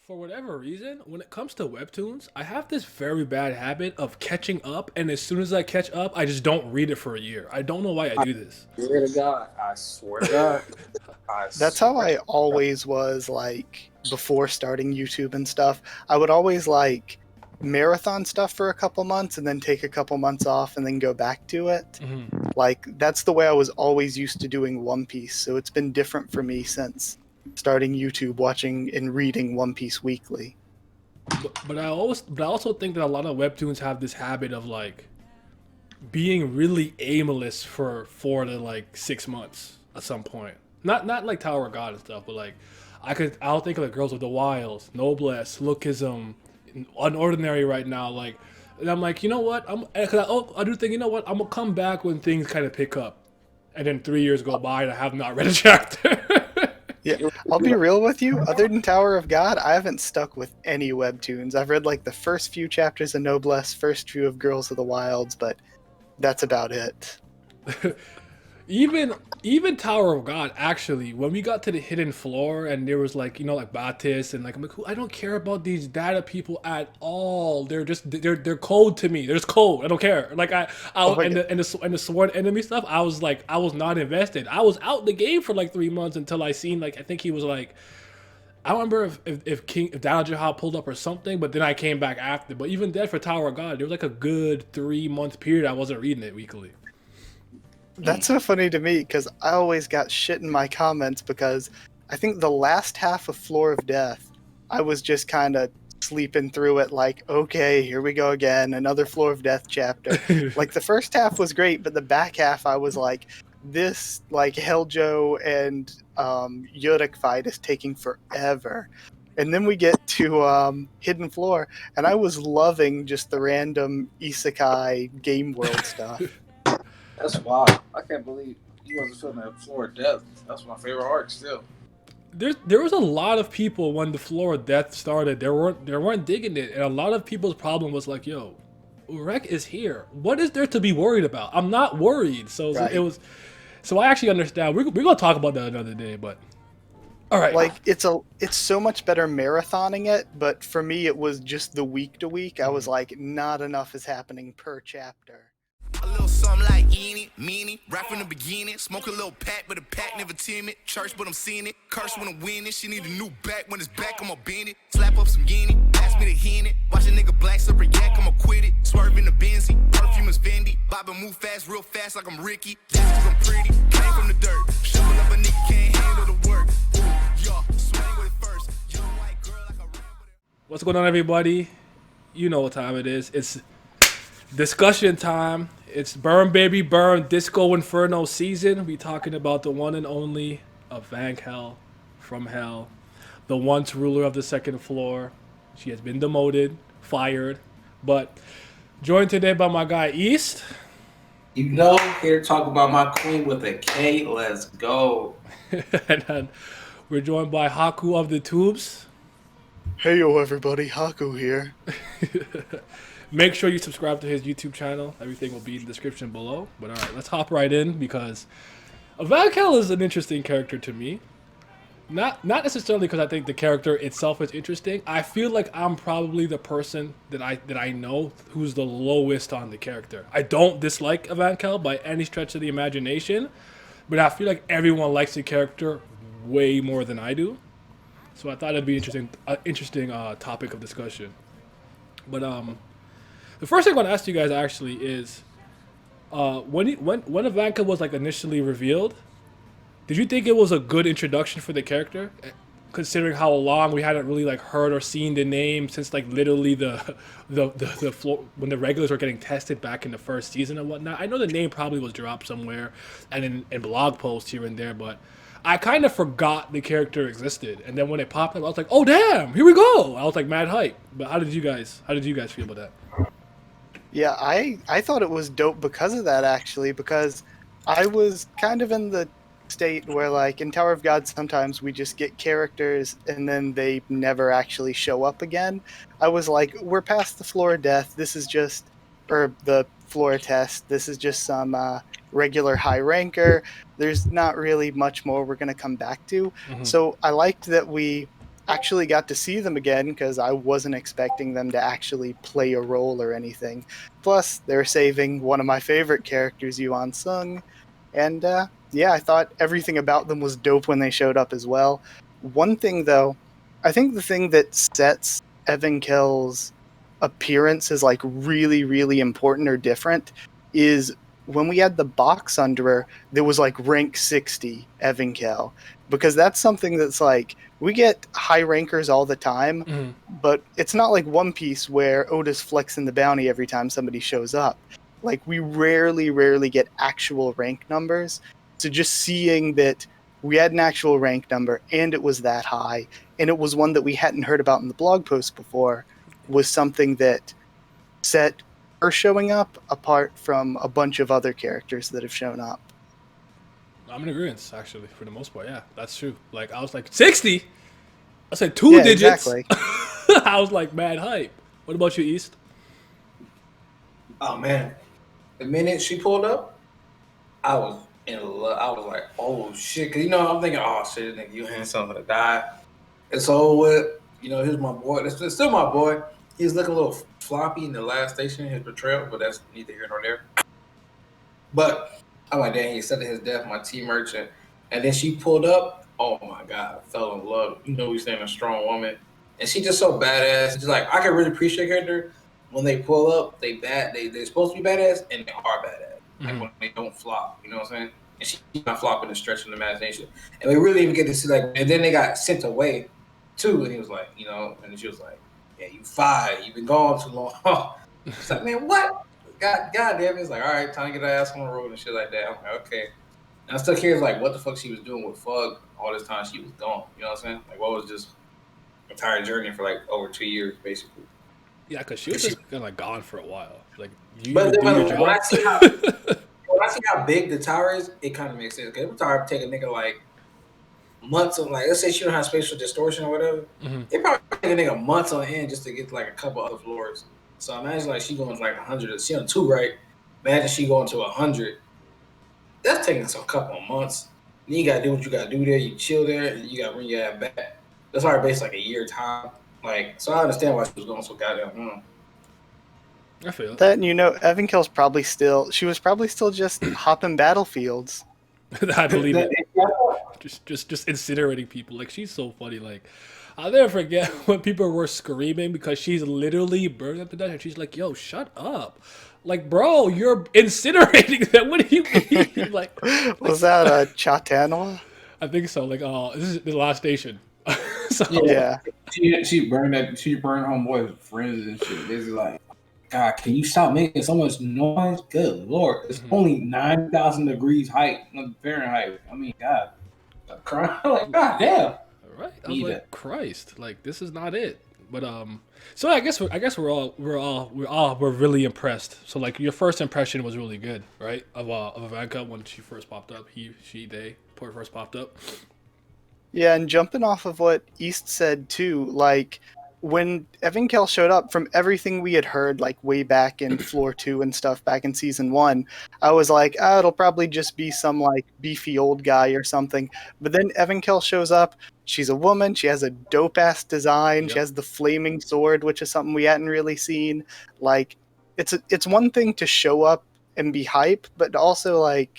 For whatever reason, when it comes to webtoons, I have this very bad habit of catching up, and as soon as I catch up, I just don't read it for a year. I don't know why I I do this. swear to God. I swear to God. I That's how swear I to God. always was, like, before starting YouTube and stuff. I would always, like, marathon stuff for a couple months and then take a couple months off and then go back to it. Hmm. Like, that's the way I was always used to doing One Piece, so it's been different for me since starting YouTube, watching and reading One Piece weekly. But I also think that a lot of webtoons have this habit of like being really aimless for 4 to 6 months at some point. Not like Tower of God and stuff, but like I'll think of like Girls of the Wilds, Noblesse, Lookism, Unordinary right now. Like, and I'm like, you know what? I do think, you know what? I'm gonna come back when things kind of pick up, and then 3 years go by and I have not read a chapter. Yeah, I'll be real with you. Other than Tower of God, I haven't stuck with any webtoons. I've read like the first few chapters of Noblesse, first few of Girls of the Wilds, but that's about it. even even Tower of God, actually, when we got to the hidden floor and there was like, like Batis and like, I'm like, I don't care about these data people at all. They're code to me. There's code. I don't care. Like I Oh my and god. the sworn enemy stuff. I was like, I was not invested. I was out the game for like 3 months until I seen, like, I think he was like, I don't remember if Dao Jihad pulled up or something, but then I came back after. But even then, for Tower of God, there was like a good 3 month period I wasn't reading it weekly. That's so funny to me because I always got shit in my comments because I think the last half of Floor of Death, I was just kind of sleeping through it like, okay, here we go again, another Floor of Death chapter. Like the first half was great, but the back half I was like, this like Heljo and Yurik fight is taking forever. And then we get to Hidden Floor, and I was loving just the random isekai game world stuff. That's wild. I can't believe you wasn't feeling that floor of death. That's my favorite arc still. There was a lot of people when the Floor of Death started. They weren't digging it, and a lot of people's problem was like, "Yo, Urek is here. What is there to be worried about? I'm not worried." So Right. it was. So I actually understand. We're gonna talk about that another day, but all right. Like it's so much better marathoning it, but for me it was just the week to week. I was like, not enough is happening per chapter. A little something like Eenie, Meanie, right from the beginning. Smoke a little pack, but the pack never timid. Church, but I'm seeing it. Curse when I'm winning. She need a new back. When it's back, I'ma bend it. Slap up some guinea, pass me the henny. Watch a nigga black slipper yak, I'ma quit it. Swerve in the Benzie, perfume is Fendi. Bob and move fast, real fast like I'm Ricky. That's 'cause I'm pretty, came from the dirt. Shovel up a nigga, can't handle the work. Ooh, yeah, swing with it first. Young white girl like a ramble. What's going on, everybody? You know what time it is. It's discussion time. It's Burn Baby Burn Disco Inferno season. We talking about the one and only Evankhell from Hell, the once ruler of the second floor. She has been demoted, fired, but joined today by my guy East. You know, here to talk about my queen with a K. Let's go. And then we're joined by Haku of the Tubes. Hey yo everybody, Haku here. Make sure you subscribe to his YouTube channel. Everything will be in the description below. But all right, let's hop right in because Evankhell is an interesting character to me. Not necessarily because I think the character itself is interesting. I feel like I'm probably the person that I know who's the lowest on the character. I don't dislike Evankhell by any stretch of the imagination, but I feel like everyone likes the character way more than I do. So I thought it'd be interesting topic of discussion. But the first thing I want to ask you guys actually is, when Evankhell was like initially revealed, did you think it was a good introduction for the character, considering how long we hadn't really like heard or seen the name since like literally the floor when the regulars were getting tested back in the first season and whatnot? I know the name probably was dropped somewhere and in blog posts here and there, but I kind of forgot the character existed. And then when it popped up, I was like, oh damn, here we go. I was like mad hype. But how did you guys feel about that? Yeah, I thought it was dope because of that actually, because I was kind of in the state where like in Tower of God sometimes we just get characters and then they never actually show up again. I was like, we're past the floor of death. This is just, or the floor test. This is just some regular high ranker. There's not really much more we're going to come back to. Mhm. So I liked that we actually got to see them again because I wasn't expecting them to actually play a role or anything. Plus, they're saving one of my favorite characters, Yuan Sung, and yeah, I thought everything about them was dope when they showed up as well. One thing though, I think the thing that sets Evankell's appearance as like really, really important or different is when we had the box under her, there was like rank 60 Evankell. Because that's something that's like we get high rankers all the time, Mhm. but it's not like One Piece where Oda's flexing the bounty every time somebody shows up. Like we rarely get actual rank numbers. So just seeing that we had an actual rank number and it was that high, and it was one that we hadn't heard about in the blog post before, was something that set her showing up apart from a bunch of other characters that have shown up. I'm in agreement, actually, for the most part. Yeah, that's true. Like, I was like, 60? I said two Yeah, digits. exactly. I was like, mad hype. What about you, East? Oh man, the minute she pulled up, I was in love. I was like, oh shit, cause I'm thinking, oh shit, nigga, you Hansung gonna die. It's over with. Here's my boy. It's still my boy. He's looking a little floppy in the last station, his betrayal, but that's neither here nor there. But I'm like, dang, he accepted his death, my T merchant. And then she pulled up. Oh my God, I fell in love. He's saying a strong woman. And she just so badass. Just like, I can really appreciate her when they pull up, they're supposed to be badass and they are badass. Like when they don't flop, you know what I'm saying? And she's not flopping and stretching the imagination. And we really even get to see and then they got sent away too. And he was like, and then she was like, yeah, you fired. You've been gone too long. It's like, man, what? God damn it. It's like, all right, time to get her ass on the road and shit like that. I'm like, okay. And I still curious, like, what the fuck she was doing with F.U.G all this time she was gone. You know what I'm saying? Like, what was this entire journey for like over 2 years, basically? Yeah, because she was just kind of like gone for a while. Like, you But do then your job. when I see how big the tower is, it kind of makes sense. Because every tower take a nigga like months of let's say she don't have spatial distortion or whatever. It probably take a nigga months on end just to get to like a couple other floors. So imagine like she going to like 100. She on 2, right? Imagine she going to 100. That's taking us a couple of months. Then you gotta do what you gotta do there. You chill there, and you gotta bring your ass back. That's already based like a year time. Like, so I understand why she was going so goddamn long. I feel it. That Evankell's she was probably still just hopping battlefields. I believe it. Just incinerating people. Like, she's so funny. Like, I'll never forget when people were screaming because she's literally burned up to death. And she's like, yo, shut up. Like, bro, you're incinerating them. What do you mean? Like, was that Chatanwa? I think so. Like, this is the last station. So, Yeah. She burned homeboy's friends and shit. It's like, God, can you stop making so much noise? Good Lord. It's only 9,000 degrees Fahrenheit. I mean, God. I'm crying. Like, God damn. Right? I was like, Christ, like, this is not it. But so I guess we're really impressed. So like, your first impression was really good, right? Of Ivanka when she first popped up. They first popped up. Yeah, and jumping off of what East said too, like when Evankell showed up, from everything we had heard, like way back in Floor 2 and stuff back in Season 1, I was like, it'll probably just be some like beefy old guy or something. But then Evankell shows up, she's a woman, she has a dope-ass design, Yep. She has the flaming sword, which is something we hadn't really seen. Like, it's one thing to show up and be hype, but to also like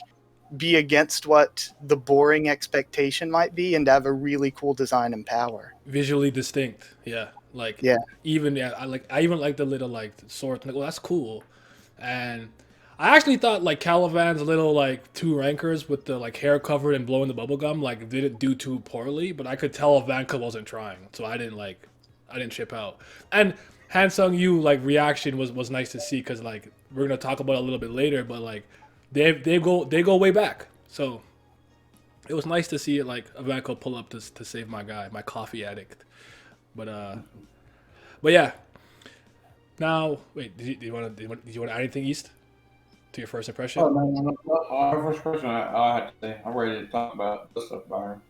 be against what the boring expectation might be and to have a really cool design and power. Visually distinct, yeah. Like, yeah. I even like the little like sword. Like, well, that's cool. And I actually thought like Calivan's little like 2 rankers with the like hair covered and blowing the bubble gum like didn't do too poorly, but I could tell Ivanka wasn't trying, so I didn't chip out. And Hansung Yu like reaction was nice to see because like we're gonna talk about it a little bit later, but like they go way back, so it was nice to see it like Ivanka pull up to save my guy, my coffee addict. But yeah. Now, wait, do you want to add anything, East, to your first impression? Oh, no. First impression, I had to say, I'm ready to talk about this stuff about her.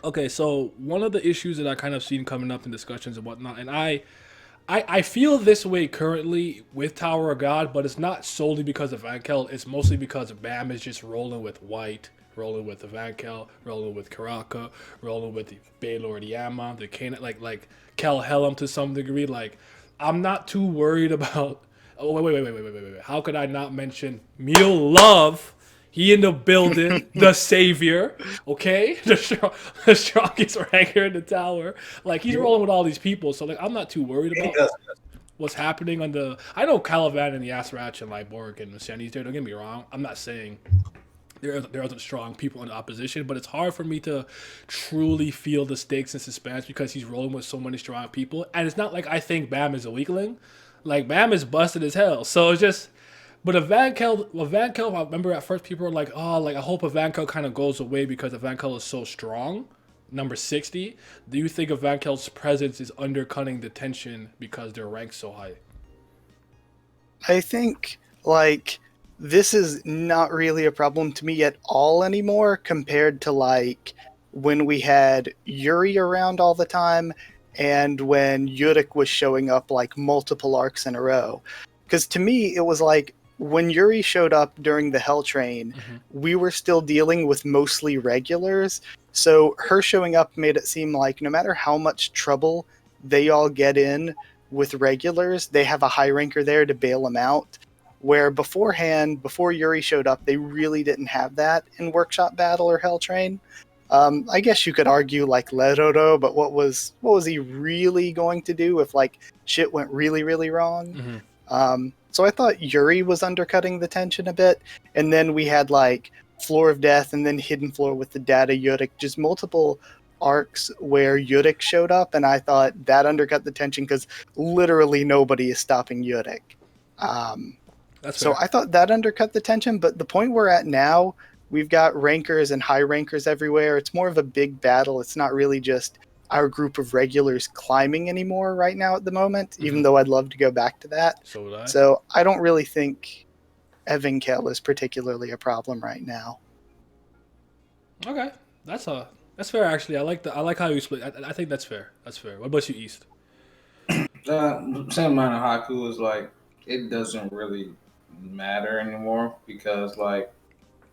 Okay, so one of the issues that I kind of seen coming up in discussions and whatnot, and I I feel this way currently with Tower of God, but it's not solely because of Evankhell. It's mostly because Bam is just rolling with White, rolling with Evankhell, rolling with Karaka, rolling with the Baylord Yama, the Kana, like Kel Helm to some degree. Like, I'm not too worried about. Oh, wait. How could I not mention Meal Love? He in the building, the savior, okay? The strongest ranker in the tower. Like, he's rolling with all these people, so like I'm not too worried about what's happening on the. I know Caliban and Yasrach and Liborg and Messiani's there. Don't get me wrong. I'm not saying there aren't strong people in the opposition, but it's hard for me to truly feel the stakes and suspense because he's rolling with so many strong people. And it's not like I think Bam is a weakling. Like, Bam is busted as hell. So it's just. But Evankhell, I remember at first people were like, oh, like I hope Evankhell kind of goes away because Evankhell is so strong. Number 60. Do you think Evankhell's presence is undercutting the tension because they're ranked so high? I think, like, this is not really a problem to me at all anymore compared to, like, when we had Yuri around all the time and when Yurik was showing up, like, multiple arcs in a row. Because to me, it was like, when Yuri showed up during the Hell Train, we were still dealing with mostly regulars, so her showing up made it seem like no matter how much trouble they all get in with regulars, they have a high ranker there to bail them out. Where beforehand, before Yuri showed up, they really didn't have that in Workshop Battle or Hell Train. I guess you could argue like Leroro, but what was he really going to do if like shit went really, really wrong? So I thought Yuri was undercutting the tension a bit, and then we had like Floor of Death and then Hidden Floor with the Data Yurik, just multiple arcs where Yurik showed up, and I thought that undercut the tension because literally nobody is stopping Yurik. So I thought that undercut the tension, but the point we're at now, we've got rankers and high rankers everywhere. It's more of a big battle. It's not really just our group of regulars climbing anymore right now at the moment, even though I'd love to go back to that. So would I. So I don't really think Evankhell is particularly a problem right now. Okay, that's fair actually. I like how you split. I think that's fair. That's fair. What about you, East? Same amount of Haku is like it doesn't really matter anymore because like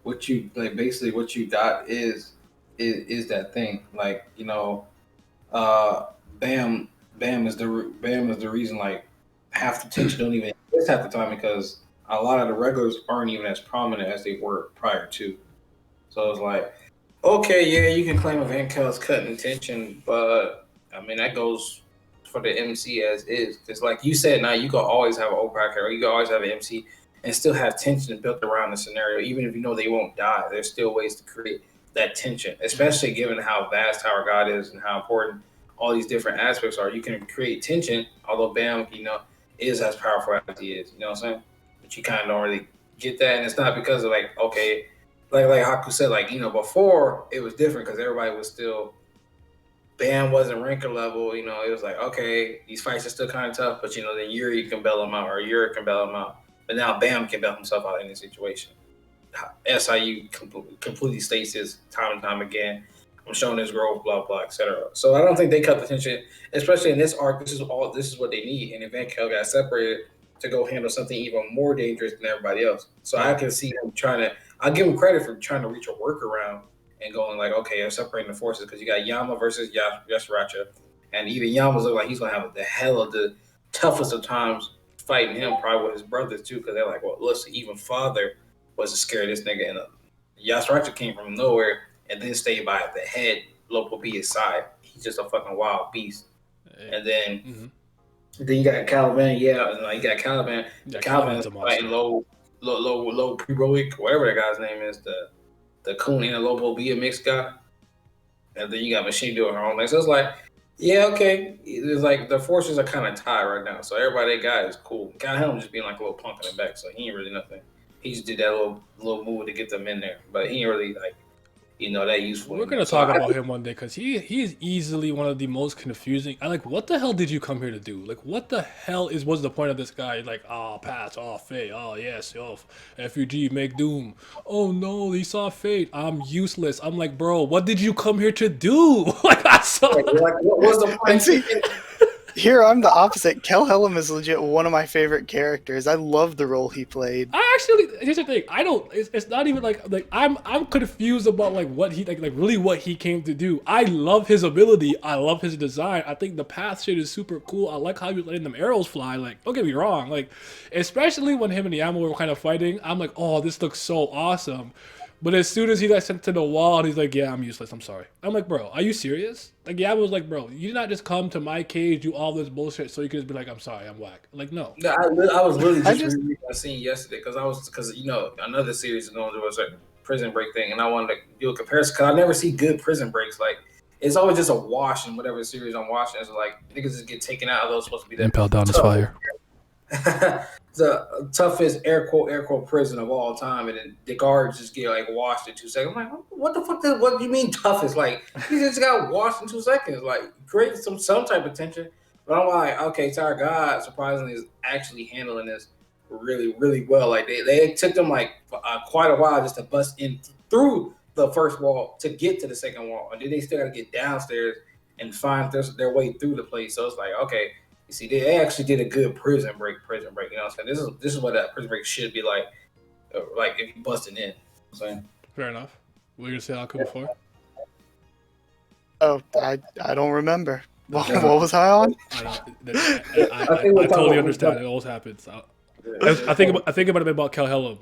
what you like basically what you got is that thing like you know. Bam is the reason like half the tension don't even exist half the time because a lot of the regulars aren't even as prominent as they were prior to. So it's like, okay, yeah, you can claim Evankhell's cutting tension, but I mean that goes for the MC as is. Because like you said, now you can always have an OPAC or you can always have an MC and still have tension built around the scenario, even if you know they won't die. There's still ways to create that tension, especially given how vast Tower God is and how important all these different aspects are. You can create tension, although Bam, you know, is as powerful as he is. You know what I'm saying? But you kind of don't really get that, and it's not because of like, okay, like Haku said, like you know, before it was different because everybody was still Bam wasn't ranker level. You know, it was like okay, these fights are still kind of tough, but you know, then Yuri can bail him out or Yuri can bail him out, but now Bam can bail himself out in this situation. SIU completely states this time and time again. I'm showing this growth, blah blah, etc. So I don't think they cut the tension, especially in this arc. This is what they need. And Evankhell got separated to go handle something even more dangerous than everybody else. So I can see him trying to. I'll give him credit for trying to reach a workaround and going like, okay, I'm separating the forces because you got Yama versus Yasracha, and even Yama's look like he's gonna have the hell of the toughest of times fighting him, probably with his brothers too, because they're like, well, listen, even father wasn't scared of this nigga, and Yasracha came from nowhere and then stayed by the head, local B his side. He's just a fucking wild beast. And then you got Caliban, you got Caliban. Caliban's fighting low heroic, whatever that guy's name is, the Coon and the Lobo B a mixed guy. And then you got Machine doing her own thing. So it's like, yeah, okay. It's like the forces are kind of tied right now. So everybody that guy is cool. Got him just being like a little punk in the back, so he ain't really nothing. He just did that little move to get them in there, but he ain't really like, you know, that useful. We're gonna talk about him one day because he is easily one of the most confusing. I like, what the hell did you come here to do? Like, what the hell was the point of this guy? Like, pass, fate, yes, F.U.G, make doom. Oh no, he saw fate. I'm useless. I'm like, bro, what did you come here to do? Like, I saw. Like, what was the point? Here, I'm the opposite. Kel Helm is legit one of my favorite characters. I love the role he played. I actually, here's the thing. I don't. It's not even like I'm confused about like what he like really what he came to do. I love his ability. I love his design. I think the path shit is super cool. I like how he was letting them arrows fly. Like, don't get me wrong. Like, especially when him and Yamo were kind of fighting, I'm like, oh, this looks so awesome. But as soon as he got sent to the wall, and he's like, yeah, I'm useless. I'm sorry. I'm like, bro, are you serious? Like, yeah, I was like, bro, you did not just come to my cage, do all this bullshit, so you can just be like, I'm sorry, I'm whack. Like, no. No, I was really just reading that scene yesterday because you know another series is going through a certain prison break thing, and I wanted to do a comparison because I never see good prison breaks. Like it's always just a wash in whatever series I'm watching. It's like niggas just get taken out of those supposed to be that Impel down his fire. The toughest air quote prison of all time, and then the guards just get like washed in 2 seconds. I'm like, what the fuck? What do you mean toughest? Like he just got washed in 2 seconds. Like create some type of tension. But I'm like, okay, Tower God surprisingly is actually handling this really, really well. Like they took them like quite a while just to bust in through the first wall to get to the second wall, and then they still got to get downstairs and find their way through the place. So it's like, okay. You see, they actually did a good prison break. You know what I'm saying? This is what that prison break should be like if you busting in. You know what I'm saying? Fair enough. What were you gonna say Haku before? Oh, I don't remember. What was I on? I totally understand. It always happens. I think about it about Kel Helm.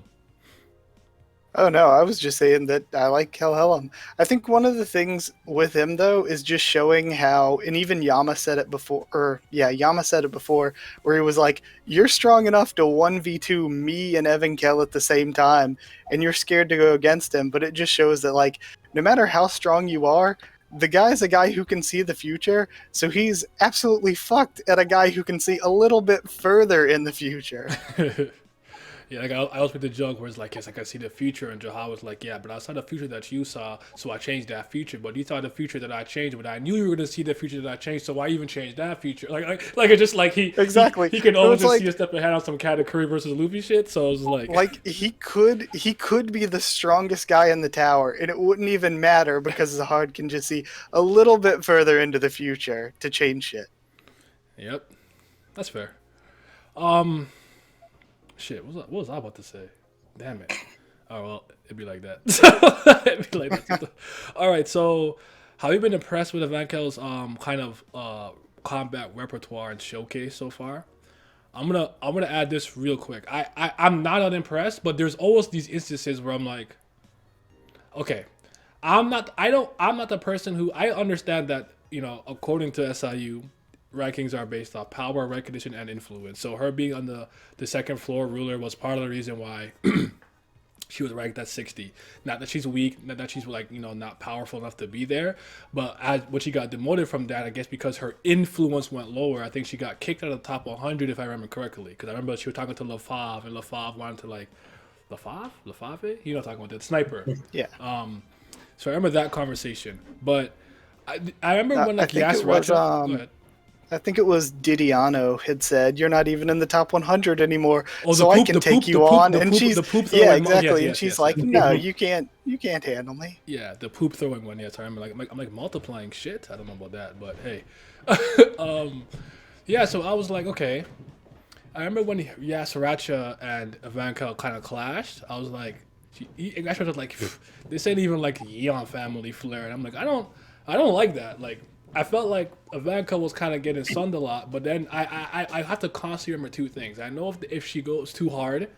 Oh no, I was just saying that I like Kel Helm. I think one of the things with him though is just showing how, and even Yama said it before, where he was like, "You're strong enough to 1v2 me and Evankhell at the same time, and you're scared to go against him." But it just shows that like, no matter how strong you are, the guy's a guy who can see the future, so he's absolutely fucked at a guy who can see a little bit further in the future. Yeah, like I always make the joke where it's like, yes, I can see the future, and Jaha was like, yeah, but I saw the future that you saw, so I changed that future. But you saw the future that I changed, but I knew you were going to see the future that I changed, so why even change that future? Like it's just like he can always just see a step ahead on some Katakuri versus Luffy shit. So it's like he could be the strongest guy in the tower, and it wouldn't even matter because Zahard can just see a little bit further into the future to change shit. Yep, that's fair. Shit, what was I about to say? Damn it. Oh, well, it'd be like that. All right, so have you been impressed with Evankhell's kind of combat repertoire and showcase so far? I'm gonna add this real quick. I'm not unimpressed, but there's always these instances where I'm like, okay, I'm not the person who I understand that, you know, according to SIU, rankings are based off power, recognition, and influence. So her being on the second floor ruler was part of the reason why she was ranked at 60. Not that she's weak, not that she's like, you know, not powerful enough to be there, but when she got demoted from that, I guess because her influence went lower, I think she got kicked out of the top 100 if I remember correctly. Because I remember she was talking to LaFave, and LaFave wanted to like LaFave? You know, talking about the sniper. Yeah. So I remember that conversation, but I remember when like Yasuracha. Go ahead. I think it was Didiano had said, "You're not even in the top 100 anymore, oh, so I can take you on." And she's exactly, and she's like, "No, you can't handle me." Yeah, the poop throwing one. Yes, I remember. I'm like multiplying shit. I don't know about that, but hey, yeah. So I was like, okay. I remember when Yasuracha and Evankhell kind of clashed. I was like, Yasuracha was like, this ain't even like Yeon family flair, and I'm like, I don't like that. Like, I felt like Evankhell was kind of getting sunned a lot, but then I have to constantly remember two things. I know if she goes too hard,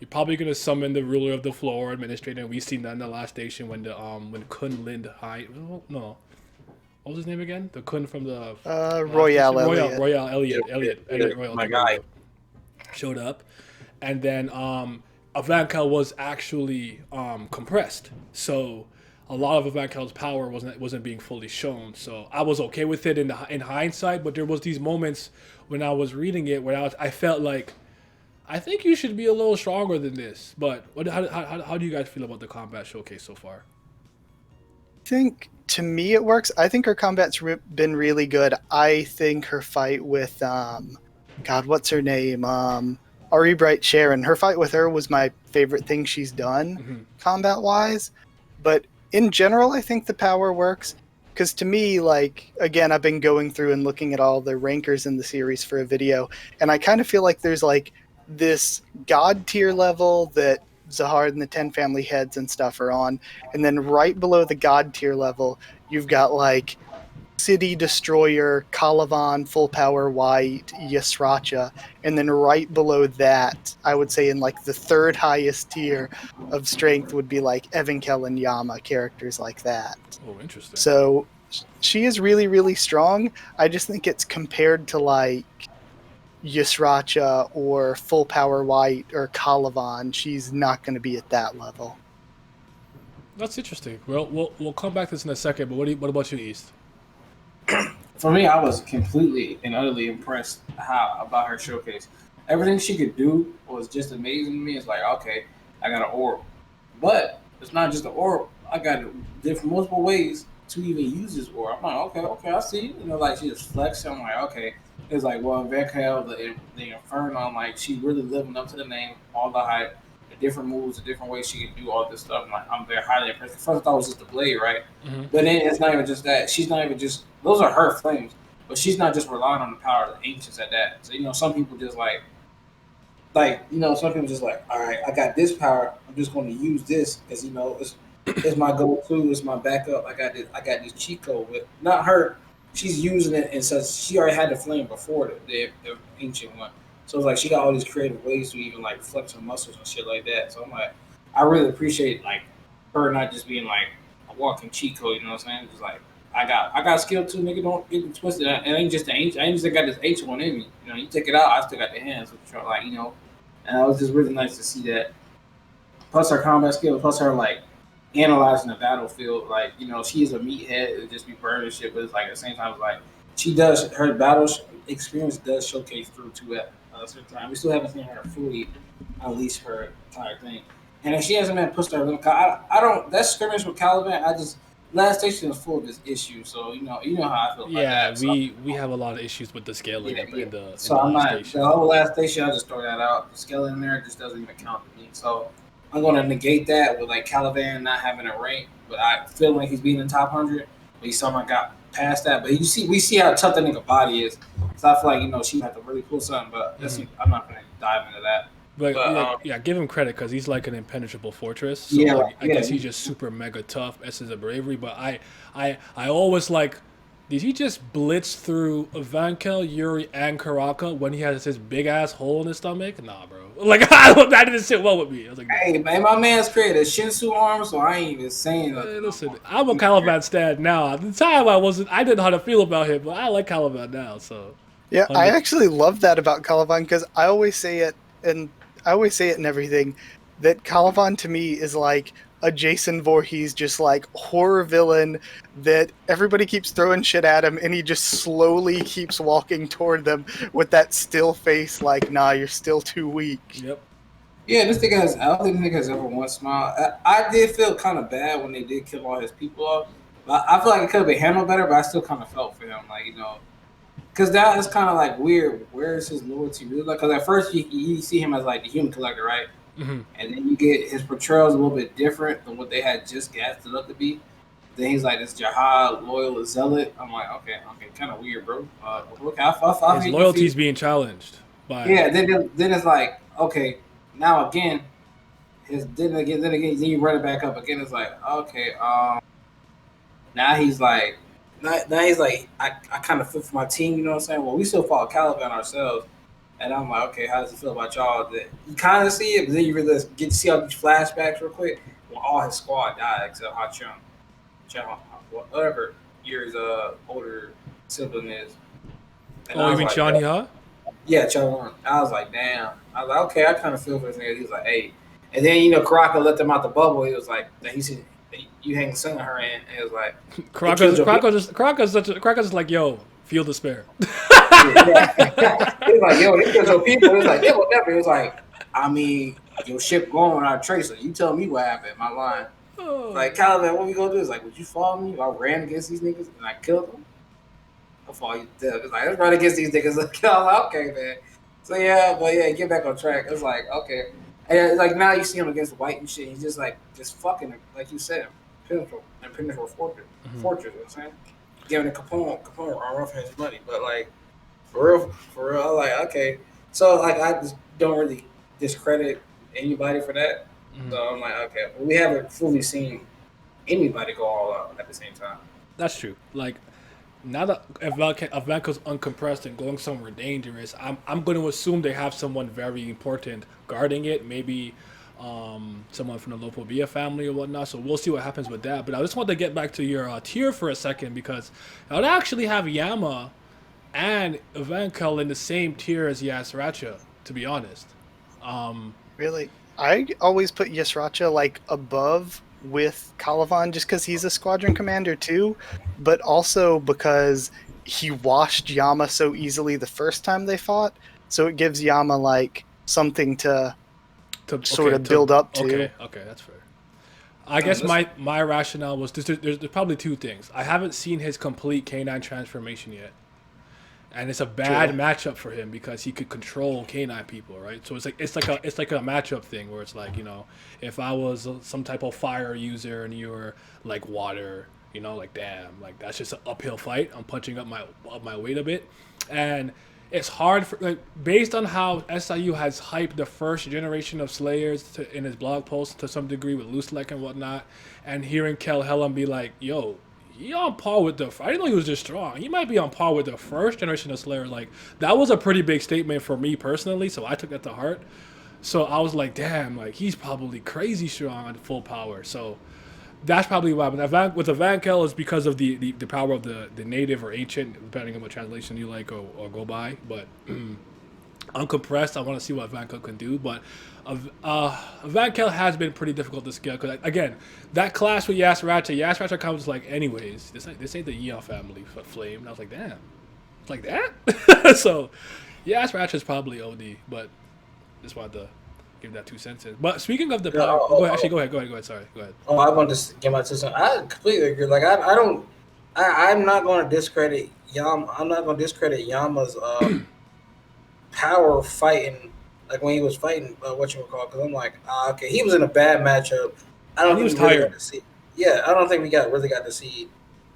you're probably gonna summon the ruler of the floor, administrator. And we've seen that in the last station when when Kun Lind High, no, what was his name again? The Kun from the Royale Elliot, my guy, showed up, and then Evankhell was actually compressed, so a lot of Evankhell's power wasn't being fully shown. So I was okay with it in hindsight, but there was these moments when I was reading it where I felt like, I think you should be a little stronger than this. But how do you guys feel about the combat showcase so far? I think, to me, it works. I think her combat's been really good. I think her fight with, God, what's her name? Ari Bright Sharon. Her fight with her was my favorite thing she's done, combat-wise. But in general, I think the power works. Because to me, like, again, I've been going through and looking at all the rankers in the series for a video, and I kind of feel like there's like this god tier level that Zahard and the 10 family heads and stuff are on, and then right below the god tier level, you've got like City Destroyer, Calavan, Full Power White, Yasracha, and then right below that, I would say in like the third highest tier of strength would be like Evankhell and Yama, characters like that. Oh, interesting. So she is really, really strong. I just think it's compared to like Yasracha or Full Power White or Calavan, she's not going to be at that level. That's interesting. Well, we'll come back to this in a second. But what about you, East? For me, I was completely and utterly impressed about her showcase. Everything she could do was just amazing to me. It's like, okay, I got an orb, but it's not just an orb. I got different multiple ways to even use this orb. I'm like, okay, I see. You know, like she just flexing. I'm like, okay. It's like, well, Evankhell, the Inferno, I'm like, she really living up to the name, all the hype, the different moves, the different ways she can do all this stuff. I'm very highly impressed. First, I thought it was just the blade, right? Mm-hmm. But then it's not even just that. She's not even just, those are her flames, but she's not just relying on the power of the ancients at that. So, you know, some people just like, you know, some people just like, all right, I got this power. I'm just going to use this as, you know, it's my go-to, it's my backup. I got this cheat code. But not her. She's using it, and so she already had the flame before the ancient one. So it's like she got all these creative ways to even like flex her muscles and shit like that. So I'm like, I really appreciate like her not just being like a walking cheat code. You know what I'm saying? Just like I got skill too, nigga. Don't get it twisted. It ain't just the ancient. I ain't just got this ancient one in me. You know, you take it out, I still got the hands. Like, you know, and it was just really nice to see that. Plus her combat skill, plus her like analyzing the battlefield, like, you know, she is a meathead, it just be burning shit, but it's like at the same time, it's like she does, her battle experience does showcase through to at the same time. We still haven't seen her fully unleash her entire thing, and if she hasn't been pushed her limit, I don't. That skirmish with Caliban, I just last station is full of this issue, so you know how I feel about that. Yeah, we have a lot of issues with the scaling in the so I'm not station. the whole last station. I just throw that out. The scaling in there just doesn't even count to me. So I'm going to negate that with like Caliban not having a rank, but I feel like he's being in the top 100. But he somehow got past that. But we see how tough that nigga body is. So I feel like, you know, she had to really pull something. But I'm not going to dive into that. But yeah, give him credit because he's like an impenetrable fortress. So I guess he's just super mega tough, essence of bravery. But I always like, did he just blitz through Evankhell, Yuri, and Karaka when he has his big ass hole in his stomach? Nah, bro. Like that didn't sit well with me. I was like, hey, man, my man's created a Shinsu arm, so I ain't even saying nothing. Hey, listen, I'm a Caliban stan now. At the time, I didn't know how to feel about him, but I like Caliban now. So yeah, I actually love that about Caliban because I always say it and everything that Caliban to me is like a Jason Voorhees, just like horror villain that everybody keeps throwing shit at him and he just slowly keeps walking toward them with that still face like, nah, you're still too weak. Yep. Yeah, this nigga I don't think this nigga has ever once smiled. I did feel kind of bad when they did kill all his people off. But I feel like it could have been handled better, but I still kind of felt for him. Like, you know, because that is kind of like weird. Where is his loyalty really? Like, because at first you see him as like the human collector, right? Mm-hmm. And then you get his portrayal is a little bit different than what they had just gassed it up to be. Then he's like this jihad loyal zealot. I'm like, okay, kind of weird, bro. Okay, I his loyalty's being challenged by Then it's like, okay, now again, then you run it back up again. It's like, okay, now he's like, I kind of feel for my team. You know what I'm saying? Well, we still follow Caliban ourselves. And I'm like, okay, how does it feel about y'all? That you kind of see it, but then you really get to see all these flashbacks real quick. Well, all his squad died except Hansung, whatever Yuri's older sibling is. And you mean Johnny, huh? Yeah, Chun. I was like, damn. I was like, okay, I kind of feel for this nigga. He was like, hey. And then, you know, Karaka let them out the bubble. He was like, he said, you hang singing her in. And it was like, Karaka's just like, yo, feel despair. Yeah. He was like, yo, they killed your people. He was like, they will never. He was like, I mean, your ship going without a tracer. You tell me what happened. My line. Like, Caliban, what we gonna do? Is like, would you follow me? If I ran against these niggas and I killed them, I'll follow you to death. It's like, let's run against these niggas. I was like, okay, man. So yeah, get back on track. It's like, okay. And like now you see him against White and shit. He's just like, just fucking, like you said, pitiful. and Impenetrable Fortress. You know what I'm saying? Giving Capone rough his money, but like for real, I'm like okay. So like I just don't really discredit anybody for that. So I'm like okay, but we haven't fully seen anybody go all out at the same time. That's true. Like now that Evankhell's uncompressed and going somewhere dangerous, I'm going to assume they have someone very important guarding it. Maybe someone from the Lopobia family or whatnot. So we'll see what happens with that. But I just want to get back to your tier for a second because I would actually have Yama and Evankhell in the same tier as Yasracha, to be honest. Really, I always put Yasracha like above with Calavan just because he's a squadron commander too, but also because he washed Yama so easily the first time they fought. So it gives Yama like something to sort of build up to. Okay, that's fair. I guess my rationale was there's probably two things. I haven't seen his complete K9 transformation yet. And it's a bad matchup for him because he could control K9 people, right? So it's like a matchup thing where it's like, you know, if I was some type of fire user and you're like water, you know, like damn, like that's just an uphill fight. I'm punching up my weight a bit, and it's hard for like based on how SIU has hyped the first generation of Slayers in his blog post to some degree with Looselek and whatnot, and hearing Kel Hellam be like, yo. He on par with I didn't know he was this strong. He might be on par with the first generation of Slayer. Like, that was a pretty big statement for me personally, so I took that to heart. So I was like, damn, like, he's probably crazy strong on full power. So that's probably why. But with Evankhell, it's because of the power of the native or ancient, depending on what translation you like or go by. But uncompressed, I want to see what Evankhell can do. But Evankhell has been pretty difficult to scale because, again, that clash with Yasracha comes like, anyways, this ain't the Yeon family flame. And I was like, damn, it's like that. So Yasracha is probably OD, but just wanted to give that 2 cents in. But speaking of the power, go ahead. Sorry, go ahead. Oh, I want to get my 2 cents. I completely agree. Like I'm not going to discredit Yama. I'm not going to discredit Yama's power fighting. Like when he was fighting, because I'm like, okay, he was in a bad matchup. I don't think we really got to see. Yeah, I don't think we really got to see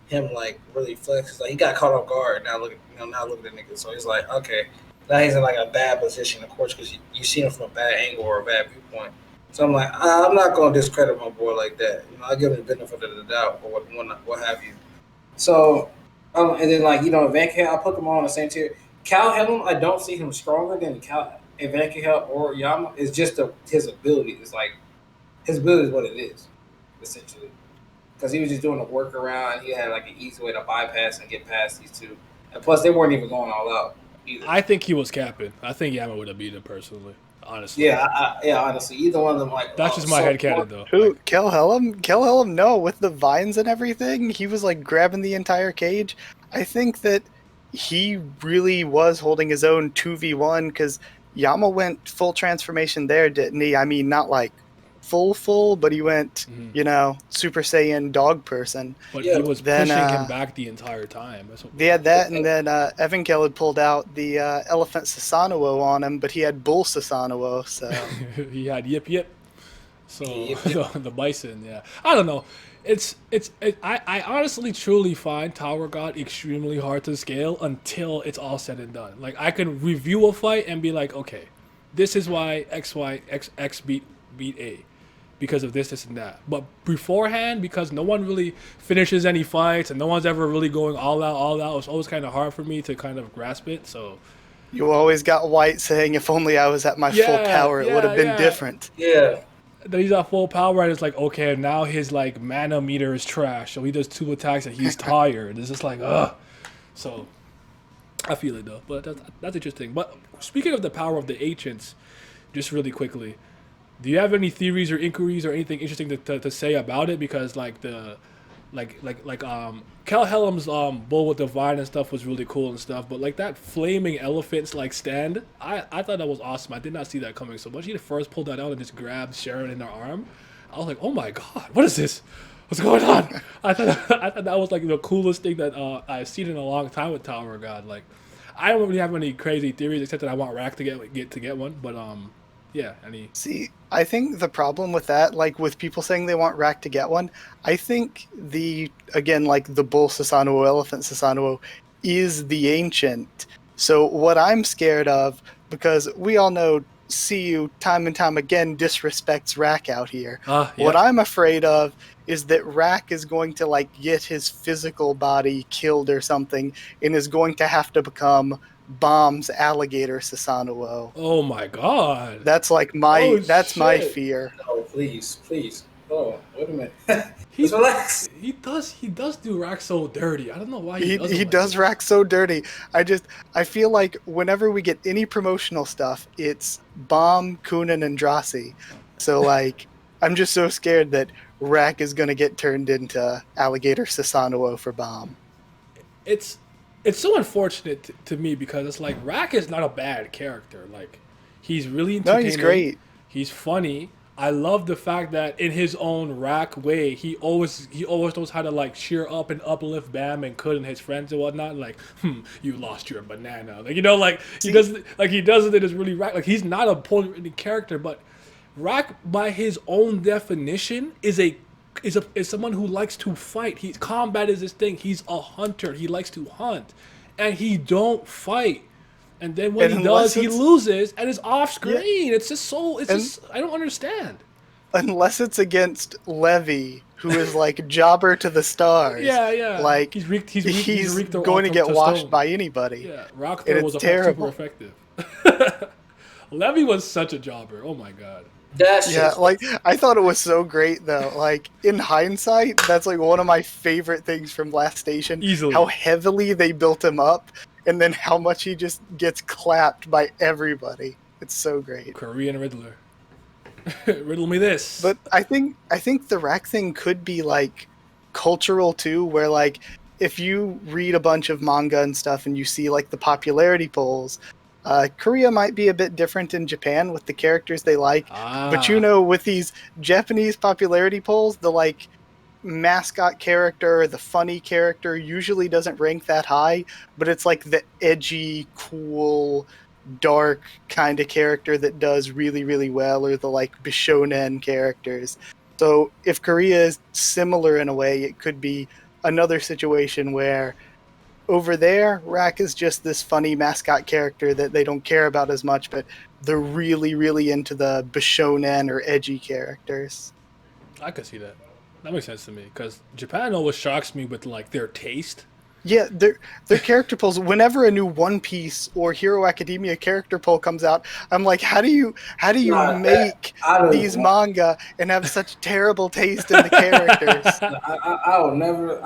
him like really flex. Like he got caught off guard. Now look at the nigga. So he's like, okay, now he's in like a bad position, of course, because you see him from a bad angle or a bad viewpoint. So I'm like, I'm not going to discredit my boy like that. You know, I give him the benefit of the doubt or what have you. So, and then like Evankhell, I put them all on the same tier. Cal Helm, I don't see him stronger than Evankhell or Yama. It's just his ability. It's like his ability is what it is, essentially. Because he was just doing a workaround. He had like an easy way to bypass and get past these two. And plus, they weren't even going all out either. I think he was capping. I think Yama would have beat him personally. Honestly. Yeah, honestly. Either one of them, like... That's just my headcanon, though. Who? Kel Hellam? Kel Hellam, no. With the vines and everything, he was, like, grabbing the entire cage. I think that he really was holding his own 2v1, because Yama went full transformation there, didn't he? I mean, not, like, full, but he went, Super Saiyan dog person. But he was pushing him back the entire time. They had that, and then Evankhell had pulled out the Elephant Susanoo on him, but he had Bull Susanoo, so... He had Yip. So, the bison, yeah. I don't know. I honestly truly find Tower God extremely hard to scale until it's all said and done. Like, I can review a fight and be like, okay, this is why X beat A. Because of this, and that. But beforehand, because no one really finishes any fights and no one's ever really going all out, it's always kind of hard for me to kind of grasp it. So you always got White saying, if only I was at my full power, it would have been different. Yeah. Then he's at full power and it's like, okay, now his like mana meter is trash. So he does 2 attacks and he's tired. It's just like, ugh. So I feel it though. But that's interesting. But speaking of the power of the ancients, just really quickly, do you have any theories or inquiries or anything interesting to say about it? Because like Kel Hellam's bull with the vine and stuff was really cool and stuff, but like that flaming elephant's like stand, I thought that was awesome. I did not see that coming. So once she first pulled that out and just grabbed Sharon in her arm, I was like, oh my god, what is this? What's going on? I thought that was like the coolest thing that I've seen in a long time with Tower God. Like, I don't really have any crazy theories except that I want Rack to get one, but Yeah, and he. See, I think the problem with that, like with people saying they want Rack to get one, I think again, like the bull Susanoo, elephant Susanoo, is the ancient. So what I'm scared of, because we all know CU time and time again disrespects Rack out here. What Yep. I'm afraid of is that Rack is going to like get his physical body killed or something and is going to have to become Bomb's alligator Susanoo. Oh my god. That's like Oh that's my shit. fear. Oh, please, please. Oh, wait a minute. He Just relax. he does do Rack so dirty. I don't know why he does it He like does this. Rack so dirty. I feel like whenever we get any promotional stuff, it's Bomb, Kunin, and Drossi. So like I'm just so scared that Rack is gonna get turned into alligator Susanoo for Bomb. It's so unfortunate to me because it's like Rack is not a bad character. Like he's really No, entertaining. he's great. He's funny. I love the fact that in his own Rack way, he always knows how to like cheer up and uplift Bam and Kud and his friends and whatnot. Like, you lost your banana. Like like he does it in his really Rack. Like he's not a poorly written character, but Rack by his own definition is someone who likes to fight. Combat is his thing. He's a hunter. He likes to hunt, and he don't fight. And then when he does, he loses, and it's off screen. Yeah. It's just I don't understand. Unless it's against Levy, who is like jobber to the stars. Yeah. Like he's going to get washed by anybody. Yeah, Rock Throw was super effective. Levy was such a jobber. Oh my god. Like I thought it was so great though. Like in hindsight, that's like one of my favorite things from Last Station. Easily. How heavily they built him up, and then how much he just gets clapped by everybody. It's so great. Korean Riddler. Riddle me this. But I think the Rack thing could be like cultural too, where like if you read a bunch of manga and stuff and you see like the popularity polls, Korea might be a bit different in Japan with the characters they like. But with these Japanese popularity polls, the like mascot character, the funny character usually doesn't rank that high, but it's like the edgy, cool, dark kind of character that does really, really well, or the like Bishonen characters. So if Korea is similar in a way, it could be another situation where over there, Rack is just this funny mascot character that they don't care about as much, but they're really, really into the Bishonen or edgy characters. I could see that. That makes sense to me, because Japan always shocks me with like their taste. Yeah, their character polls. Whenever a new One Piece or Hero Academia character poll comes out, I'm like, how do you make these manga and have such terrible taste in the characters? I'll never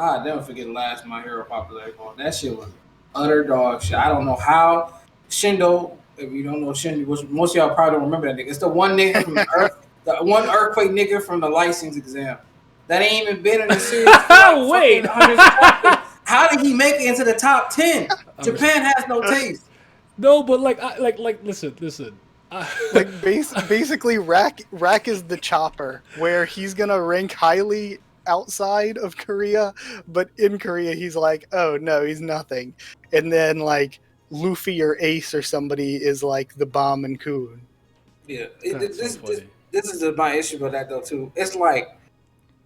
forget the last My Hero popularity poll. That shit was utter dog shit. I don't know how Shindo. If you don't know Shindo, which most of y'all probably don't remember that nigga. It's the one nigga from the Earth, the one earthquake nigga from the license exam that ain't even been in the series. For Wait. How did he make it into the top 10? Japan has no taste. No, but listen. Basically, Rack is the chopper, where he's gonna rank highly outside of Korea, but in Korea he's like, oh no, he's nothing. And then like Luffy or Ace or somebody is like the Bomb and Kun. Yeah, this is my issue with that though too. It's like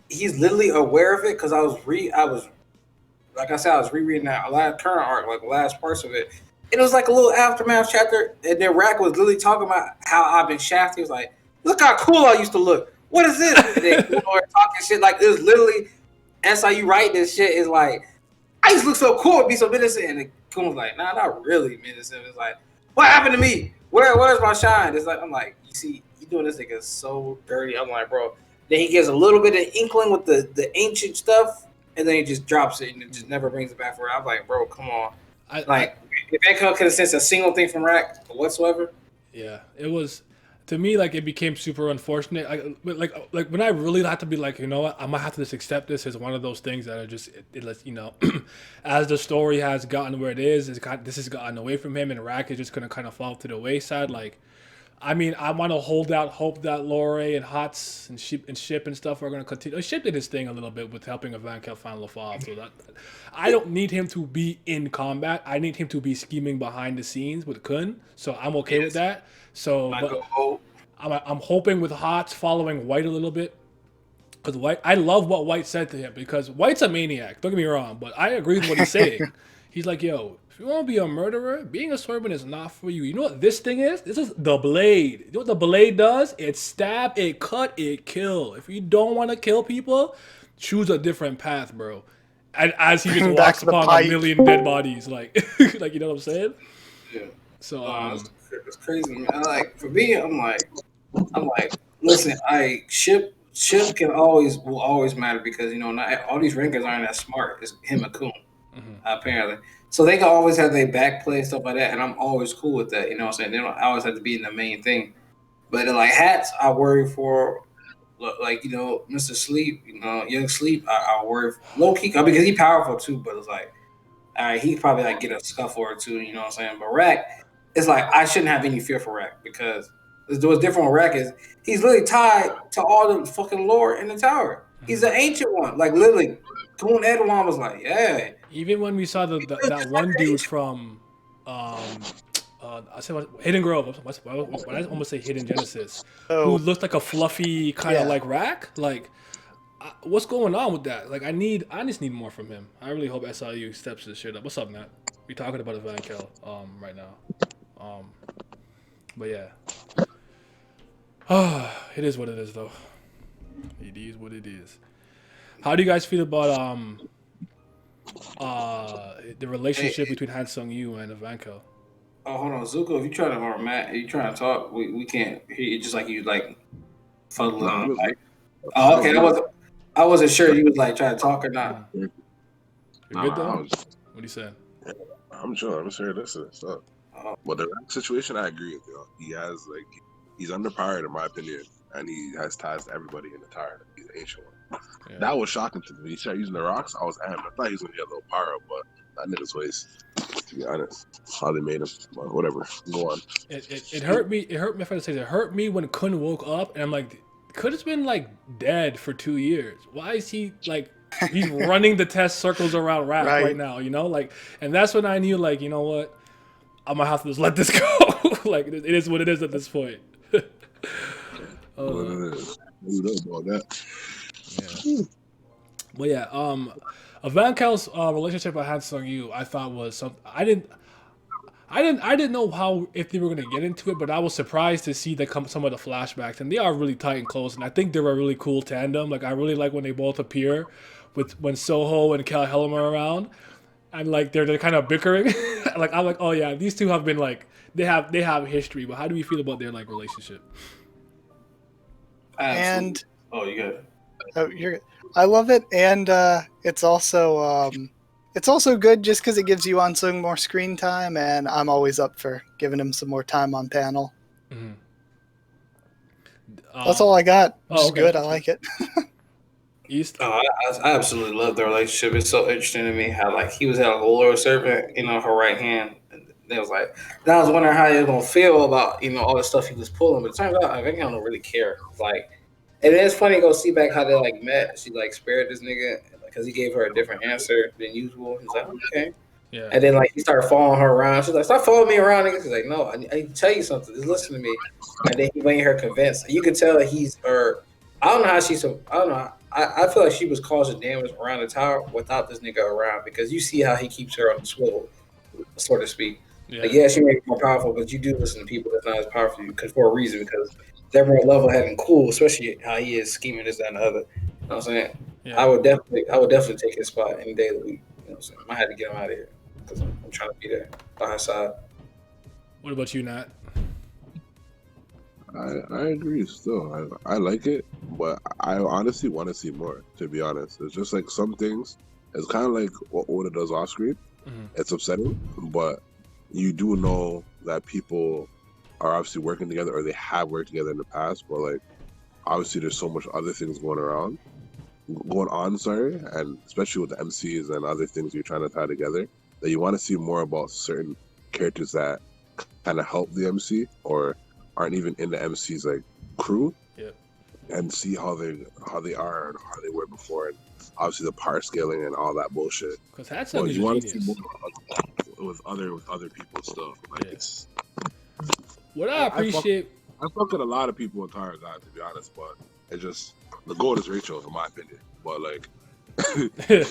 he's literally aware of it because I was rereading that current arc, like the last parts of it. It was like a little aftermath chapter, and then Rack was literally talking about how I've been shafted. He was like, "Look how cool I used to look. What is this?" And then talking shit like it was literally. That's how you write this shit. Is like, I used to look so cool, be so innocent, and the Kun was like, "Nah, not really innocent." It's like, what happened to me? Where's my shine? It's like I'm like, you see, you doing this nigga so dirty. I'm like, bro. Then he gives a little bit of inkling with the ancient stuff. And then he just drops it and it just never brings it back for it. I'm like, bro, come on. If Evankhell could have sensed a single thing from Rack whatsoever. Yeah, it was to me like it became super unfortunate. Like when I really had to be like, you know what, I might have to just accept this as one of those things that are just it lets as the story has gotten where it is, this has gotten away from him, and Rack is just gonna kind of fall to the wayside. Like, I mean, I want to hold out hope that Lore and Hots and Ship and stuff are going to continue. Ship did his thing a little bit with helping Evankhell find LaFave, so that I don't need him to be in combat. I need him to be scheming behind the scenes with Kun, so I'm okay with that. So, I'm hoping with Hots following White a little bit. Because White, I love what White said to him because White's a maniac. Don't get me wrong, but I agree with what he's saying. He's like, yo, if you want to be a murderer, being a swordsman is not for you. You know what this thing is? This is the blade. You know what the blade does? It stab, it cut, it kill. If you don't want to kill people, choose a different path, bro. And as he just walks upon a million dead bodies, like, like you know what I'm saying? Yeah. So it's crazy, man. Like for me, I'm like, listen, Ship will always matter because not all these rankers aren't that smart. It's him and Kun, apparently. So they can always have their back play and stuff like that, and I'm always cool with that. You know what I'm saying? They don't always have to be in the main thing. But like Hats, I worry for, like Mr. Sleep, Young Sleep. I worry low key because he's powerful too. But it's like, all right, he probably like get a scuffle or two. You know what I'm saying? But Rack, it's like I shouldn't have any fear for Rack because what's different with Rack is he's literally tied to all the fucking lore in the tower. He's an ancient one, like literally. Kun Edwan was like, yeah. Even when we saw that one dude from, I said Hidden Grove. I almost say Hidden Genesis, who looked like a fluffy kind of like Rack. Like, what's going on with that? Like, I just need more from him. I really hope SIU steps this shit up. What's up, Nat? We talking about Evankhell right now. But yeah, it is what it is, though. It is what it is. How do you guys feel about the relationship between Hansung Yu and Evankhell? Oh, hold on, Zuko. If you trying to, or Matt, if you trying to talk, we can't hear you. Just like you like fuddling on the mic. Oh, okay. I wasn't sure you was like trying to talk or not. You good though? What are you saying? I'm sure. I'm sure this is stuff. But the situation, I agree with you. He has he's underpowered in my opinion, and he has ties to everybody in the tower. He's an ancient one. Yeah. That was shocking to me. When he started using the rocks, I was amped. I thought he was gonna get a little power, but that nigga's waste. To be honest, how they made him. But whatever. Go on. It hurt me. It hurt me. If I say it hurt me when Kun woke up, and I'm like, could have been like dead for 2 years. Why is he like? He's running the test circles around Rack right now. And that's when I knew, like, you know what, I'm gonna have to just let this go. Like, it is what it is at this point. You know about that. Yeah. But yeah, Evankhell's relationship with Hansung Yu, I thought was something I didn't know how if they were gonna get into it, but I was surprised to see some of the flashbacks, and they are really tight and close, and I think they're a really cool tandem. Like, I really like when they both appear when Soho and Cal Helm are around, and like they're kind of bickering. Like, I'm like, oh yeah, these two have been like they have history. But how do you feel about their like relationship? And you got it. Oh, I love it, and it's also good just because it gives you Hansung more screen time, and I'm always up for giving him some more time on panel. Mm-hmm. That's all I got. It's good. I like it. East. I absolutely love the relationship. It's so interesting to me how like he was at a loyal servant, her right hand. And it was like, then I was wondering how he was gonna feel about all the stuff he was pulling, but it turns out I think I don't really care. Like. And it's funny to go see back how they like met. She like spared this nigga because he gave her a different answer than usual. He's like, okay. Yeah. And then like he started following her around. She's like, stop following me around, nigga. She's like, no, I need to tell you something. Just listen to me. And then he made her convinced. You could tell that I don't know how I don't know. I feel like she was causing damage around the tower without this nigga around because you see how he keeps her on the swivel, so to speak. Yeah. Like, yeah, she may be more powerful, but you do listen to people that's not as powerful for a reason because they're more level-headed and cool, especially how he is scheming this, that, and the other. You know what I'm saying? Yeah. I would definitely take his spot any day of the week. You know what I'm saying? I had to get him out of here because I'm trying to be there by her side. What about you, Nat? I agree still. I like it, but I honestly want to see more, to be honest. It's just like some things, it's kind of like what Oda does off screen. Mm-hmm. It's upsetting, but you do know that people are obviously working together, or they have worked together in the past, but like obviously there's so much other things going on, and especially with the MCs and other things you're trying to tie together, that you want to see more about certain characters that kind of help the MC or aren't even in the MC's like crew, and see how they are and how they were before, and obviously the power scaling and all that bullshit. Because that's something you want to see more with other people's stuff. Like it's. What I appreciate I fuck with a lot of people in Tower God, to be honest, but it just the goal is Rachel, in my opinion. But like,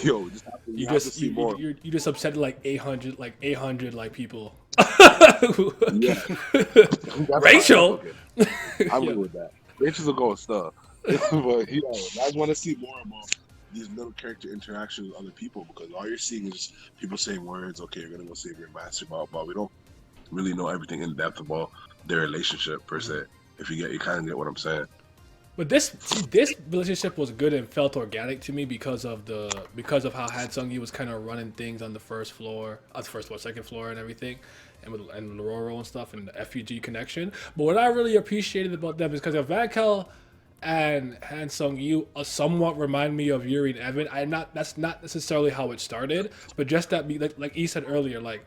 yo, we just have to, You have to just see more. you just upset like 800 like people. Yeah, that's Rachel. I'm Yeah. good with that. Rachel's a gold star, but you know, I just want to see more about these little character interactions with other people because all you're seeing is just people saying words. Okay, you're gonna go save your master, but we don't really know everything in depth about their relationship per se. If you kind of get what I'm saying. But this relationship was good and felt organic to me because of how Hansung was kind of running things on the first floor, second floor, and everything, and Lororo and stuff, and the F.U.G connection. But what I really appreciated about them is because Evankhell and Hansung somewhat remind me of Yuri and Evan. That's not necessarily how it started, but just that like E said earlier, like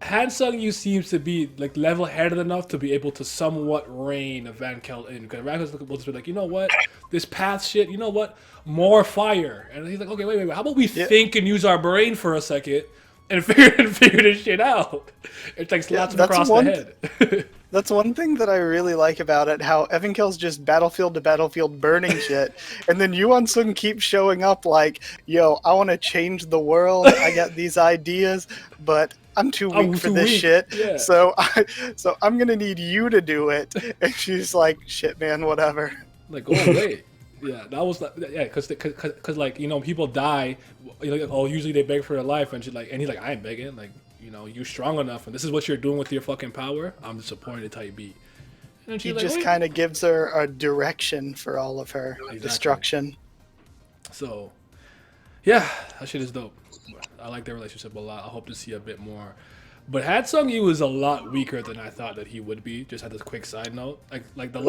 Hansung seems to be like level-headed enough to be able to somewhat rein Evankhell in. Because Evankhell's supposed to be like, you know what, this path shit, you know what, more fire. And he's like, okay, wait, how about we think and use our brain for a second and figure this shit out? It's like slaps him across the head. That's one thing that I really like about it, how Evankell's just battlefield to battlefield burning shit, and then Yuan Sung keeps showing up like, yo, I want to change the world, I got these ideas, but I'm too weak for this shit, yeah. so I'm gonna need you to do it. And she's like, shit, man, whatever. Like, oh wait, yeah, that was because like, you know, people die, you know, usually they beg for their life, and he's like, I ain't begging, like, you know, you're strong enough, and this is what you're doing with your fucking power. I'm disappointed type beat. And He just kind of gives her a direction for all of her destruction. So, yeah, that shit is dope. I like their relationship a lot. I hope to see a bit more. But Hansung was a lot weaker than I thought that he would be. Just had this quick side note, like the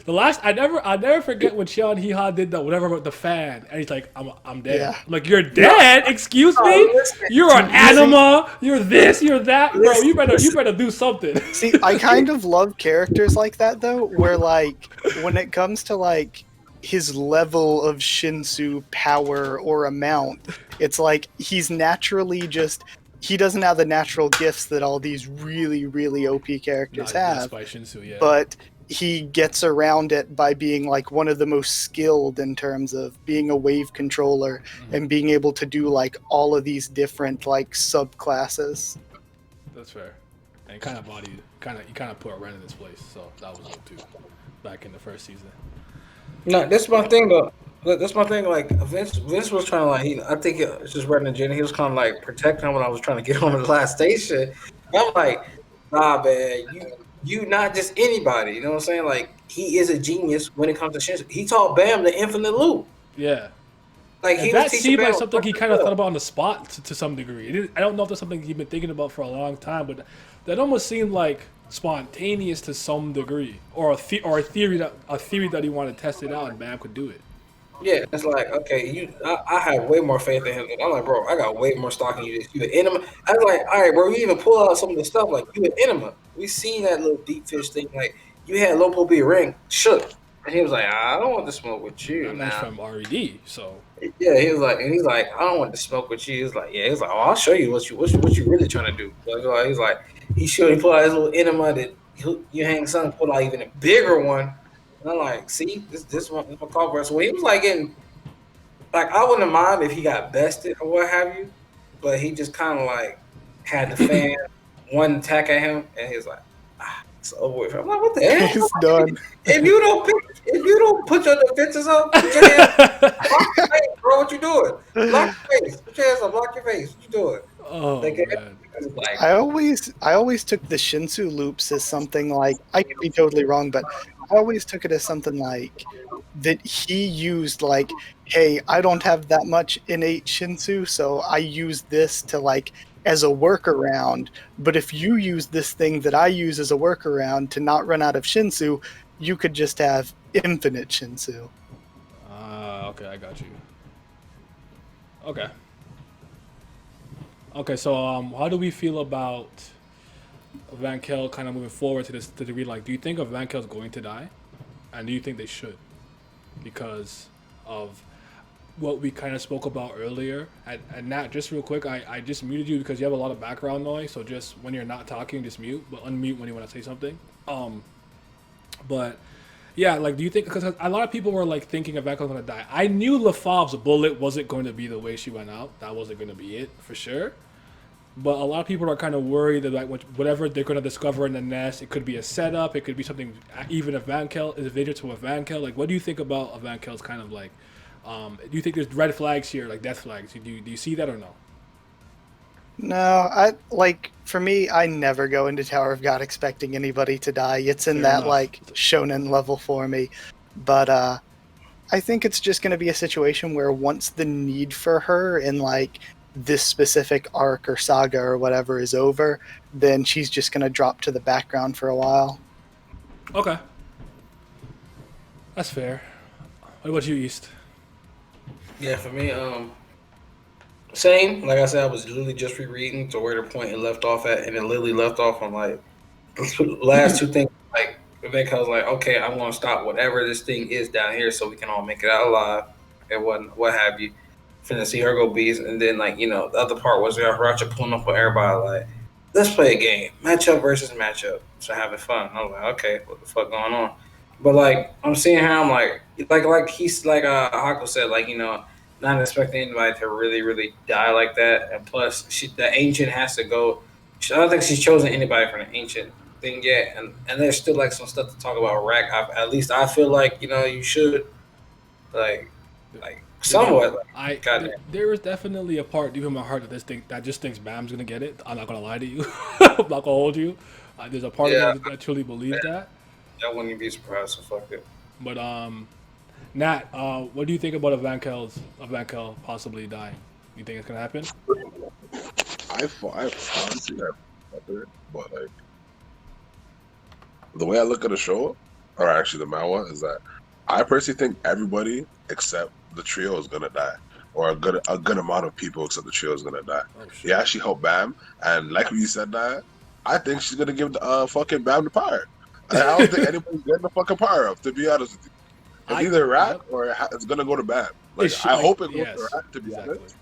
last. I never forget when Xian Hee-ha did the whatever with the fan, and he's like, I'm dead. Yeah. Like, you're dead? Excuse me? You're an anima. You're this. You're that. Bro, you better do something. See, I kind of love characters like that though, where like when it comes to like his level of Shinsu power or amount, it's like he's naturally just. He doesn't have the natural gifts that all these really, really OP characters have. By Shinsu, yeah. But he gets around it by being like one of the most skilled in terms of being a wave controller and being able to do like all of these different like subclasses. That's fair. And kind of put Ren in his place, so that was dope too. Back in the first season. No, that's my thing though. That's my thing. Like Vince was trying to like. I think it's just Red and Jenny. He was kind of like protecting him when I was trying to get on the last station. And I'm like, nah, man, you not just anybody. You know what I'm saying? Like he is a genius when it comes to Shinsu. He taught Bam the infinite loop. Yeah. Like and that seemed like something he kind of thought about on the spot to some degree. I don't know if that's something he'd been thinking about for a long time, but that almost seemed like spontaneous to some degree, or a theory that he wanted to test it out, and Bam could do it. Yeah, it's like, okay, I have way more faith in him. I'm like, bro, I got way more stock in you. You an enema. I was like, all right, bro, you even pull out some of the stuff like you an enema. We seen that little deep fish thing. Like you had Lopo be a ring shook, and he was like, I don't want to smoke with you. And that's from RED, so. Yeah, he's like, I don't want to smoke with you. He's like, yeah, he's like, oh, I'll show you what you really trying to do. But he's like, he pulled out his little enema that you hang son pulled out even a bigger one. And I'm like, see, this one is my call for. So he was like I wouldn't mind if he got bested or what have you, but he just kind of like had the fan one attack at him, and he was like, it's over with. I'm like, what the hell? He's done. If you don't put your defenses up, put your hands, block your face, bro. What you doing? Block your face. Put your hands up. Block your face. What you doing? Oh, man. Like, I always took the Shinsu loops as something like, I could be totally wrong, but I always took it as something like that he used like, hey, I don't have that much innate Shinsu, so I use this to like as a workaround. But if you use this thing that I use as a workaround to not run out of Shinsu, you could just have infinite Shinsu. Okay, I got you. Okay, so how do we feel about Evankhell kind of moving forward to this degree? Like, do you think Evankhell's going to die? And do you think they should? Because of what we kind of spoke about earlier. And Nat, just real quick, I just muted you because you have a lot of background noise. So just when you're not talking, just mute, but unmute when you want to say something. But yeah, like, do you think, because a lot of people were like thinking Evankhell was gonna die. I knew LaFave's bullet wasn't going to be the way she went out. That wasn't going to be it for sure. But a lot of people are kind of worried that like whatever they're going to discover in the nest, it could be a setup. It could be something even Evankhell is a video to Evankhell. Like, what do you think about Evankhell's kind of like? Do you think there's red flags here, like death flags? Do you see that or no? No, I like for me, I never go into Tower of God expecting anybody to die. It's in Fair that enough. like shonen level for me. But I think it's just going to be a situation where once the need for her in like this specific arc or saga or whatever is over, then she's just going to drop to the background for a while. Okay, that's fair. What about you, East? Yeah, for me, same. Like I said, I was literally just rereading to where the point it left off at, and it literally left off on like the last two things. Like Vivek was like, okay, I'm gonna stop whatever this thing is down here, so we can all make it out alive, and what have you. Finna see her go beast, and then like the other part was Racha pulling up with everybody like, let's play a game, matchup versus matchup, so having fun. I was like, okay, what the fuck going on? But like I'm seeing her, I'm like he's like Haku said, like not expecting anybody to really die like that. And plus, the ancient has to go. I don't think she's chosen anybody from the ancient thing yet. And there's still like some stuff to talk about. Rack. At least I feel like you should like somewhat. There is definitely a part deep in my heart that just thinks Bam's gonna get it. I'm not gonna lie to you. I'm not gonna hold you. There's a part of me that truly believes that. I wouldn't be surprised. So fuck it. But Nat, what do you think about Evankhell possibly dying? You think it's gonna happen? I honestly have better, but like the way I look at the show, or actually the manhwa, is that I personally think everybody except the trio is gonna die, or a good amount of people except the trio is gonna die. Oh, shit. Yeah, she helped Bam, and like you said that, I think she's gonna give the fucking Bam the power. And I don't think anybody's getting the fucking power up, to be honest with you. It's either Rat or it's gonna go to Bam. Like, I hope it goes to Rat, to be honest.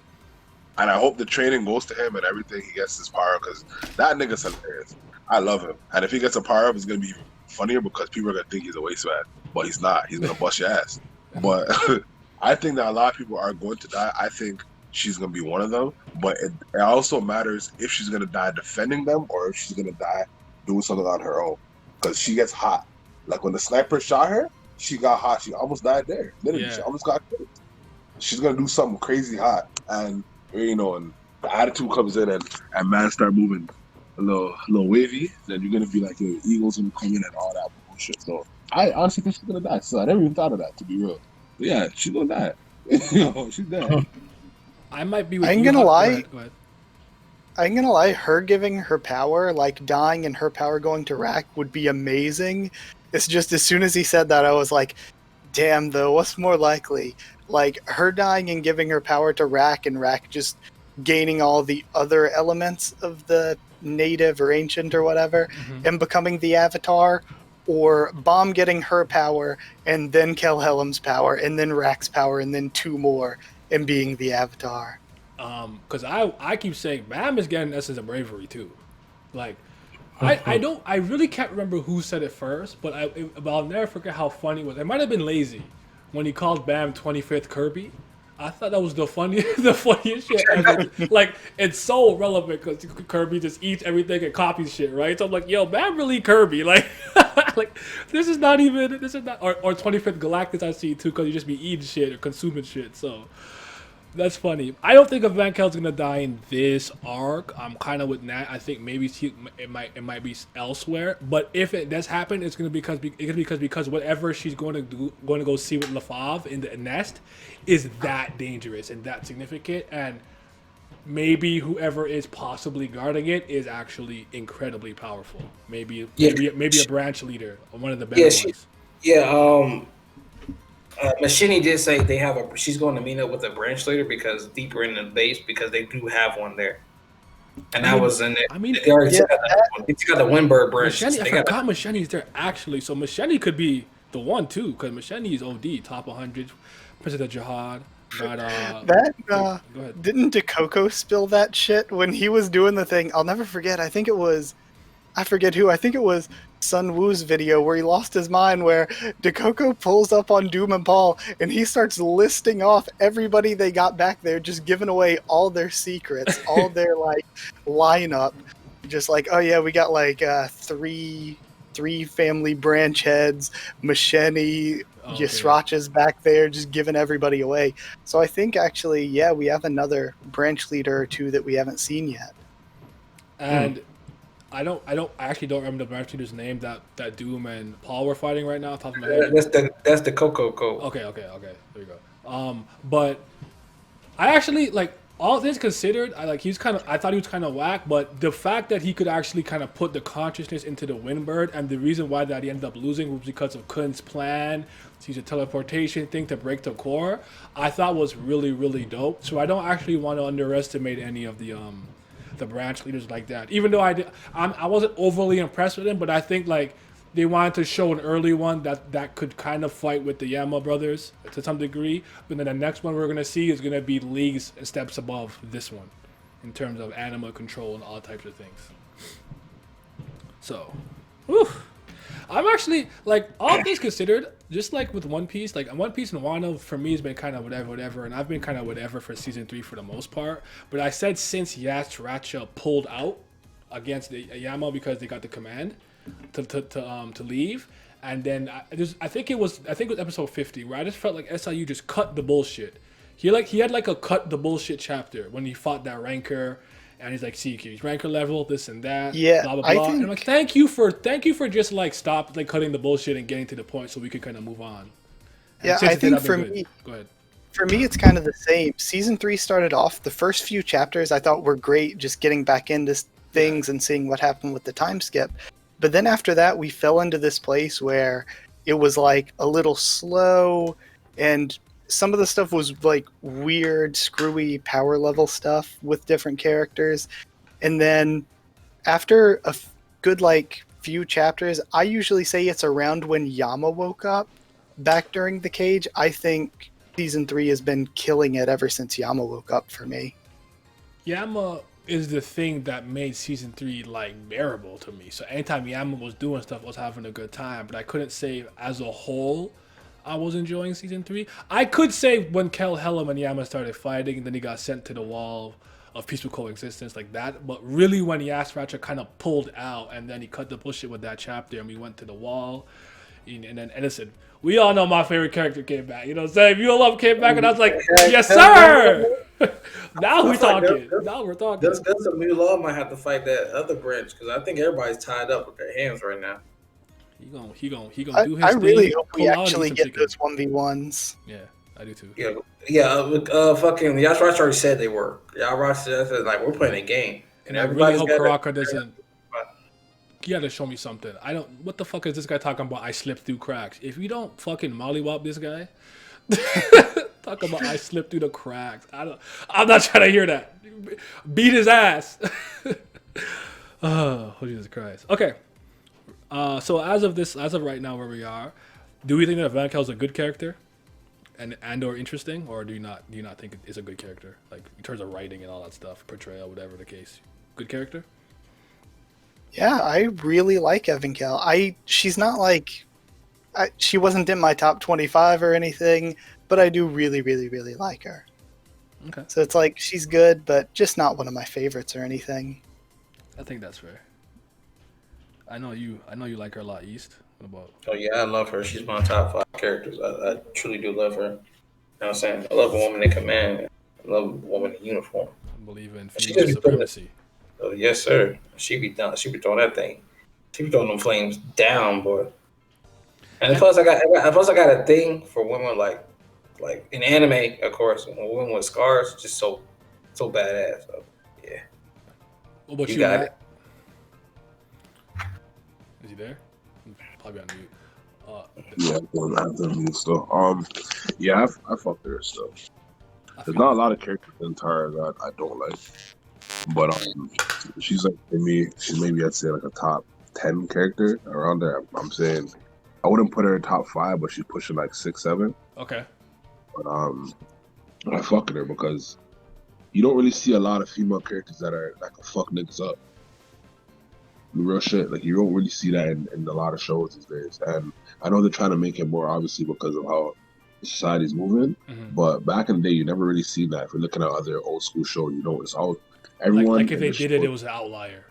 And I hope the training goes to him and everything. He gets his power because that nigga's hilarious. I love him. And if he gets a power up, it's gonna be even funnier because people are gonna think he's a waste man, but he's not. He's gonna bust your ass. But I think that a lot of people are going to die. I think she's gonna be one of them. But it also matters if she's gonna die defending them or if she's gonna die doing something on her own. Because she gets hot. Like when the sniper shot her, she got hot. She almost died there. Literally, she almost got killed. She's gonna do something crazy hot, and and the attitude comes in, and man start moving a little wavy. Then you're gonna be like, the Eagles gonna come in and all that bullshit. So I honestly think she's gonna die. So I never even thought of that, to be real. But yeah, she's gonna die. She's dead. I might be. I ain't gonna lie. Go ahead. I ain't gonna lie, her giving her power, like dying and her power going to Rack would be amazing. It's just as soon as he said that, I was like, damn though, what's more likely? Like her dying and giving her power to Rack and Rack just gaining all the other elements of the native or ancient or whatever and becoming the avatar, or Bomb getting her power and then Kelhelm's power and then Rack's power and then two more and being the avatar. Because I keep saying Bam is getting essence of bravery too. Like, I really can't remember who said it first, but I'll never forget how funny it was. It might have been Lazy when he called Bam 25th Kirby. I thought that was the funniest shit ever. Like, it's so relevant because Kirby just eats everything and copies shit, right? So I'm like, yo, Bam really Kirby. Like, like this is not, or 25th Galactus I see too, because you just be eating shit or consuming shit. So that's funny. I don't think Evankhell's gonna die in this arc. I'm kind of with Nat. I think maybe it might be elsewhere. But if it does happen, it's gonna be because whatever she's going to go see with LaFave in the nest is that dangerous and that significant, and maybe whoever is possibly guarding it is actually incredibly powerful. Maybe a branch leader, one of the better ones. Machini did say she's going to meet up with a branch leader because deeper in the base, because they do have one there. And that was in it. I mean, they already got the Windbird branch. I forgot Machini's there actually. So Machini could be the one too, because Machini is OD, top 100, President Jihad. But That go ahead. didn't Dakoko spill that shit when he was doing the thing? I'll never forget. I forget who. I think it was Sun Wu's video where he lost his mind, where Dakoko pulls up on Doom and Paul and he starts listing off everybody they got back there, just giving away all their secrets, all their like lineup. Just like, oh yeah, we got like three family branch heads, Machete, Yasracha's back there, just giving everybody away. So I think actually, yeah, we have another branch leader or two that we haven't seen yet. And I actually don't remember the branch leader's name that Doom and Paul were fighting right now off the top of my head. That's the Coco Code. Okay. There you go. But I actually like all things considered. I thought he was kind of whack, but the fact that he could actually kind of put the consciousness into the Windbird, and the reason why that he ended up losing was because of Kun's plan to use a teleportation thing to break the core, I thought was really, really dope. So I don't actually want to underestimate any of the branch leaders like that. Even though I wasn't overly impressed with him, but I think like they wanted to show an early one that could kind of fight with the Yama brothers to some degree. But then the next one we're gonna see is gonna be leagues and steps above this one in terms of anima control and all types of things. So, whew. I'm actually like all things considered, just like with One Piece, like One Piece and Wano for me has been kind of whatever, and I've been kind of whatever for season 3 for the most part. But I said since Yasracha pulled out against the Yama because they got the command to leave, and then I think it was episode 50 where I just felt like SIU just cut the bullshit. He had like a cut the bullshit chapter when he fought that Ranker. And he's like, see, he's ranker level, this and that, yeah, blah, blah, blah. And I'm like, thank you for just like stop like cutting the bullshit and getting to the point so we could kind of move on. And yeah, I think for me, go ahead. For me, it's kind of the same. Season 3 started off, the first few chapters I thought were great, just getting back into things and seeing what happened with the time skip. But then after that, we fell into this place where it was like a little slow, and some of the stuff was like weird, screwy power level stuff with different characters. And then after a good like few chapters, I usually say it's around when Yama woke up back during the cage. I think season 3 has been killing it ever since Yama woke up for me. Yama is the thing that made season 3 like bearable to me. So anytime Yama was doing stuff, I was having a good time. But I couldn't say as a whole I was enjoying season 3. I could say when Kel Helm and Yama started fighting, and then he got sent to the wall of peaceful coexistence like that. But really when Yasracha kind of pulled out, and then he cut the bullshit with that chapter, and we went to the wall. And then Edison, we all know my favorite character came back. You know what I'm saying? You love came back, and I was like, yes, sir. Now we're talking. Now we're talking. That's a new law. Might have to fight that other branch because I think everybody's tied up with their hands right now. He gonna do his thing. I really hope we actually get those 1v1s. Yeah, I do too. Yeah. Fucking Yasracha already said they were. Yasracha said like we're playing a game, and I really hope Karaka doesn't. You gotta show me something. What the fuck is this guy talking about? I slipped through cracks. If you don't fucking mollywop this guy, talk about I slipped through the cracks. I'm not trying to hear that. Beat his ass. Oh, Jesus Christ. Okay. So as of right now, where we are, do we think that Evankhell is a good character, and or interesting, or do you not think it's a good character, like in terms of writing and all that stuff, portrayal, whatever the case? Good character. Yeah, I really like Evankhell. She's not like, she wasn't in my top 25 or anything, but I do really, really, really like her. Okay. So it's like she's good, but just not one of my favorites or anything. I think that's fair. I know you like her a lot, East. What about? Oh yeah, I love her. She's my top 5 characters. I truly do love her. You know what I'm saying? I love a woman in command. I love a woman in uniform. I believe in female supremacy. Oh yes, sir. She be throwing that thing. She be throwing them flames down, boy. And plus, I got a thing for women like in anime, of course. Women with scars, just so badass. So, yeah. What about you? Got it. Is he there? Probably on mute. Yeah, I'm on mute still. Yeah, I fucked her still. There's not a lot of characters in Tara that I don't like, but she's like for me, maybe I'd say like a top 10 character around there. I'm saying I wouldn't put her in top 5, but she's pushing like 6, 7. Okay. But And I fucking her because you don't really see a lot of female characters that can fuck niggas up. Real shit. Like you don't really see that in a lot of shows these days. And I know they're trying to make it more obviously because of how society's moving. But back in the day, you never really seen that. If you're looking at other old school shows, you know, it's all everyone. Like if they did it was an outlier.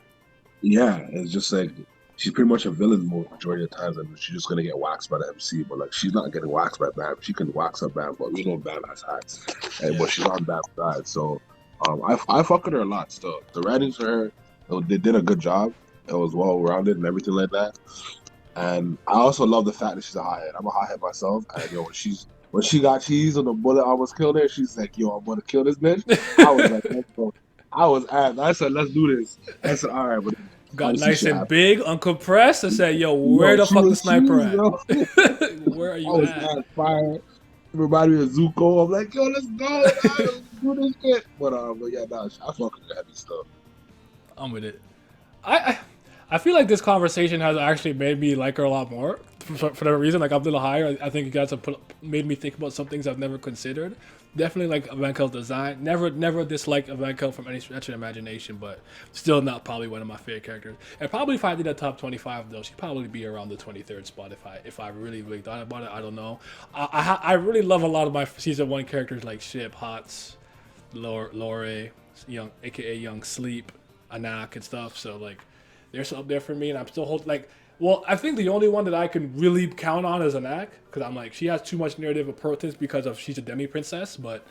Yeah, it's just like she's pretty much a villain majority of the times, and she's just gonna get waxed by the MC. But like she's not getting waxed by Bam. She can wax up Bam, but we know Bam has hats, but she's on Bam's side. So I fuck with her a lot still. The writings for her, they did a good job. It was well rounded and everything like that. And I also love the fact that she's a hothead. I'm a hothead myself, and yo, when she got cheese and the bullet almost killed her, she's like, yo, I'm gonna kill this bitch. I was like, let's go. I was amped. I said, let's do this. I said, all right, but got nice and big, uncompressed, and said, yo, where the fuck the sniper at? Where are you at? Fire. Everybody was Zuko. I'm like, yo, let's go. Let's do this shit. But yeah, nah, I fuck with the heavy stuff. I'm with it. I feel like this conversation has actually made me like her a lot more for the reason. Like I'm a little higher. I think you guys have made me think about some things I've never considered. Definitely like Evankhell's design. Never disliked Evankhell from any stretch of imagination, but still not probably one of my favorite characters. And probably if I did a top 25 though, she'd probably be around the 23rd spot if I really thought about it. I don't know. I really love a lot of my season 1 characters like Ship, Hots, Lore, young aka Young Sleep, Anak and stuff. So like they're still up there for me, and I'm still holding like. Well, I think the only one that I can really count on is Anak, because I'm like, she has too much narrative importance because of she's a demi-princess, but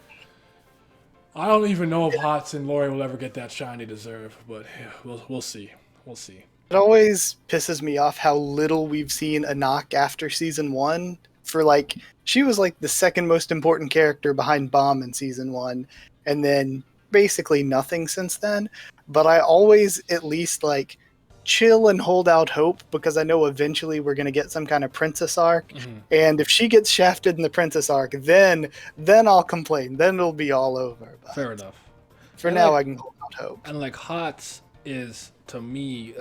I don't even know if Hots and Lori will ever get that shine they deserve, but yeah, we'll see. We'll see. It always pisses me off how little we've seen Anak after season 1. For like, she was like the second most important character behind Bomb in season 1, and then basically nothing since then. But I always at least like chill and hold out hope because I know eventually we're going to get some kind of princess arc. And if she gets shafted in the princess arc, then I'll complain. Then it'll be all over. But fair enough. For now, I can hold out hope. And like Hots is to me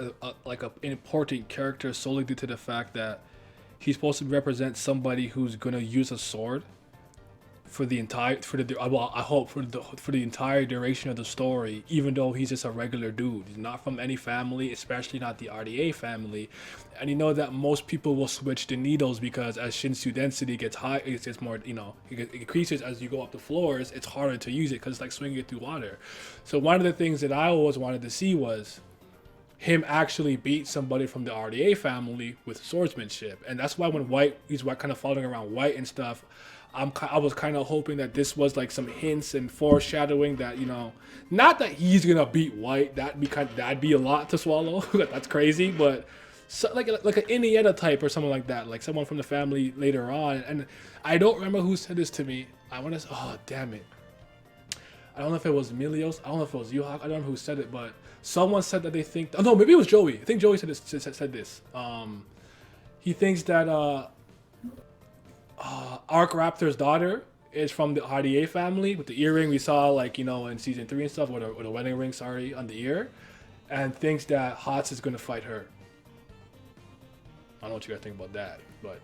like an important character solely due to the fact that he's supposed to represent somebody who's going to use a sword for the entire duration of the story, even though he's just a regular dude. He's not from any family, especially not the RDA family. And you know that most people will switch to needles because as Shinsu density gets high, it's more, you know, it increases as you go up the floors. It's harder to use it because it's like swinging it through water. So one of the things that I always wanted to see was him actually beat somebody from the RDA family with swordsmanship. And that's why when he's kind of following around White and stuff, I was kind of hoping that this was like some hints and foreshadowing that, you know, not that he's gonna beat White. That'd be a lot to swallow. That's crazy, but so, like an Iniesta type or something like that, like someone from the family later on. And I don't remember who said this to me. Oh damn it! I don't know if it was Milios. I don't know if it was Yuhak. I don't know who said it, but someone said that they think. Oh no, maybe it was Joey. I think Joey said this. He thinks that Arc Raptor's daughter is from the RDA family with the earring we saw, like, you know, in season 3 and stuff, with a wedding ring, on the ear, and thinks that Hots is going to fight her. I don't know what you guys think about that, but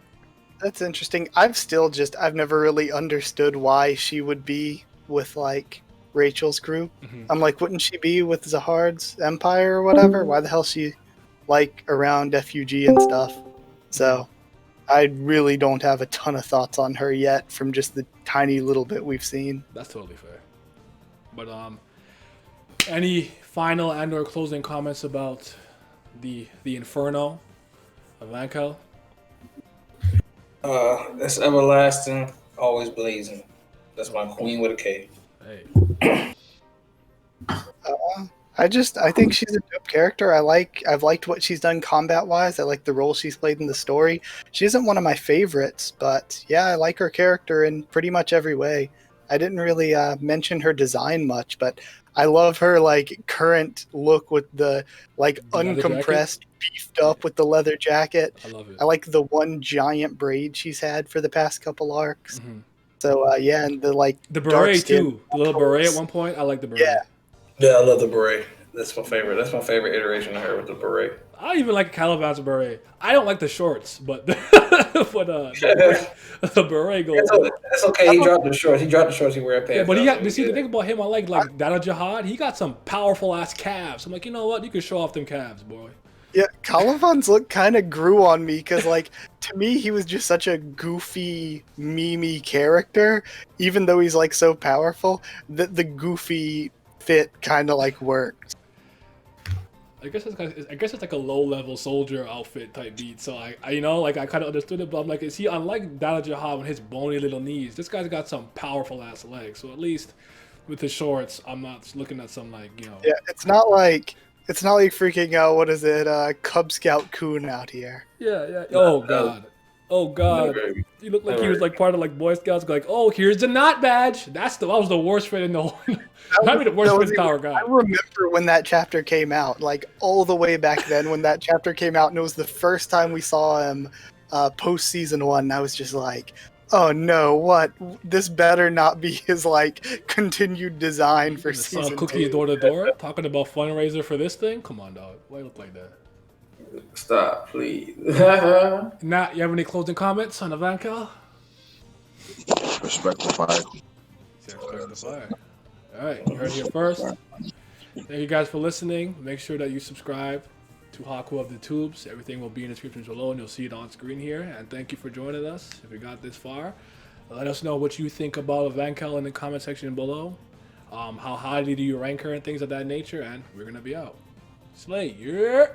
that's interesting. I've never really understood why she would be with like Rachel's group. I'm like, wouldn't she be with Zahard's empire or whatever? Why the hell is she like around F.U.G and stuff? So I really don't have a ton of thoughts on her yet from just the tiny little bit we've seen. That's totally fair. But any final and/or closing comments about the Inferno Evankhell? That's everlasting, always blazing. That's my queen with a K. Hey. I think she's a dope character. I've liked what she's done combat wise. I like the role she's played in the story. She isn't one of my favorites, but yeah, I like her character in pretty much every way. I didn't really mention her design much, but I love her like current look with the like uncompressed, beefed up with the leather jacket. I love it. I like the one giant braid she's had for the past couple arcs. So yeah, and the beret too. The little beret at one point. I like the beret. Yeah, I love the beret. That's my favorite. That's my favorite iteration of her with the beret. I even like Caliban's beret. I don't like the shorts, but but the beret goes. That's okay. He dropped the shorts. He dropped the shorts. He wear pants. Yeah, but he got. You see, the thing about him, I like Dana Jihad. He got some powerful ass calves. I'm like, you know what? You can show off them calves, boy. Yeah, Calivan's look kind of grew on me because, like, to me, he was just such a goofy, memey character. Even though he's like so powerful, that the goofy fit kind of like worked. I guess it's like a low-level soldier outfit type beat. So I you know, like I kind of understood it, but I'm like, is he unlike Dana Jihad with his bony little knees? This guy's got some powerful ass legs. So at least with his shorts, I'm not looking at some like, you know. Yeah, it's not like freaking what is it, Cub Scout Coon out here. Yeah. Oh god. He looked like he was like part of like Boy Scouts. Like, oh, here's the knot badge. That was the worst fit in the whole. Might be the worst fit in Tower God. I remember when that chapter came out, like all the way back then when that chapter came out, and it was the first time we saw him post season 1. And I was just like, oh no, what? This better not be his like continued design for season 2. Cookies door to door, talking about fundraiser for this thing. Come on, dog. Why you look like that? Stop, please. Nat, you have any closing comments on Evankhell? Respect the fire. Respect the fire. All right, you heard it here first. Thank you guys for listening. Make sure that you subscribe to Haku of the Tubes. Everything will be in the description below, and you'll see it on screen here. And thank you for joining us. If you got this far, let us know what you think about Evankhell in the comment section below. How highly do you rank her and things of that nature? And we're gonna be out. Slay, yeah.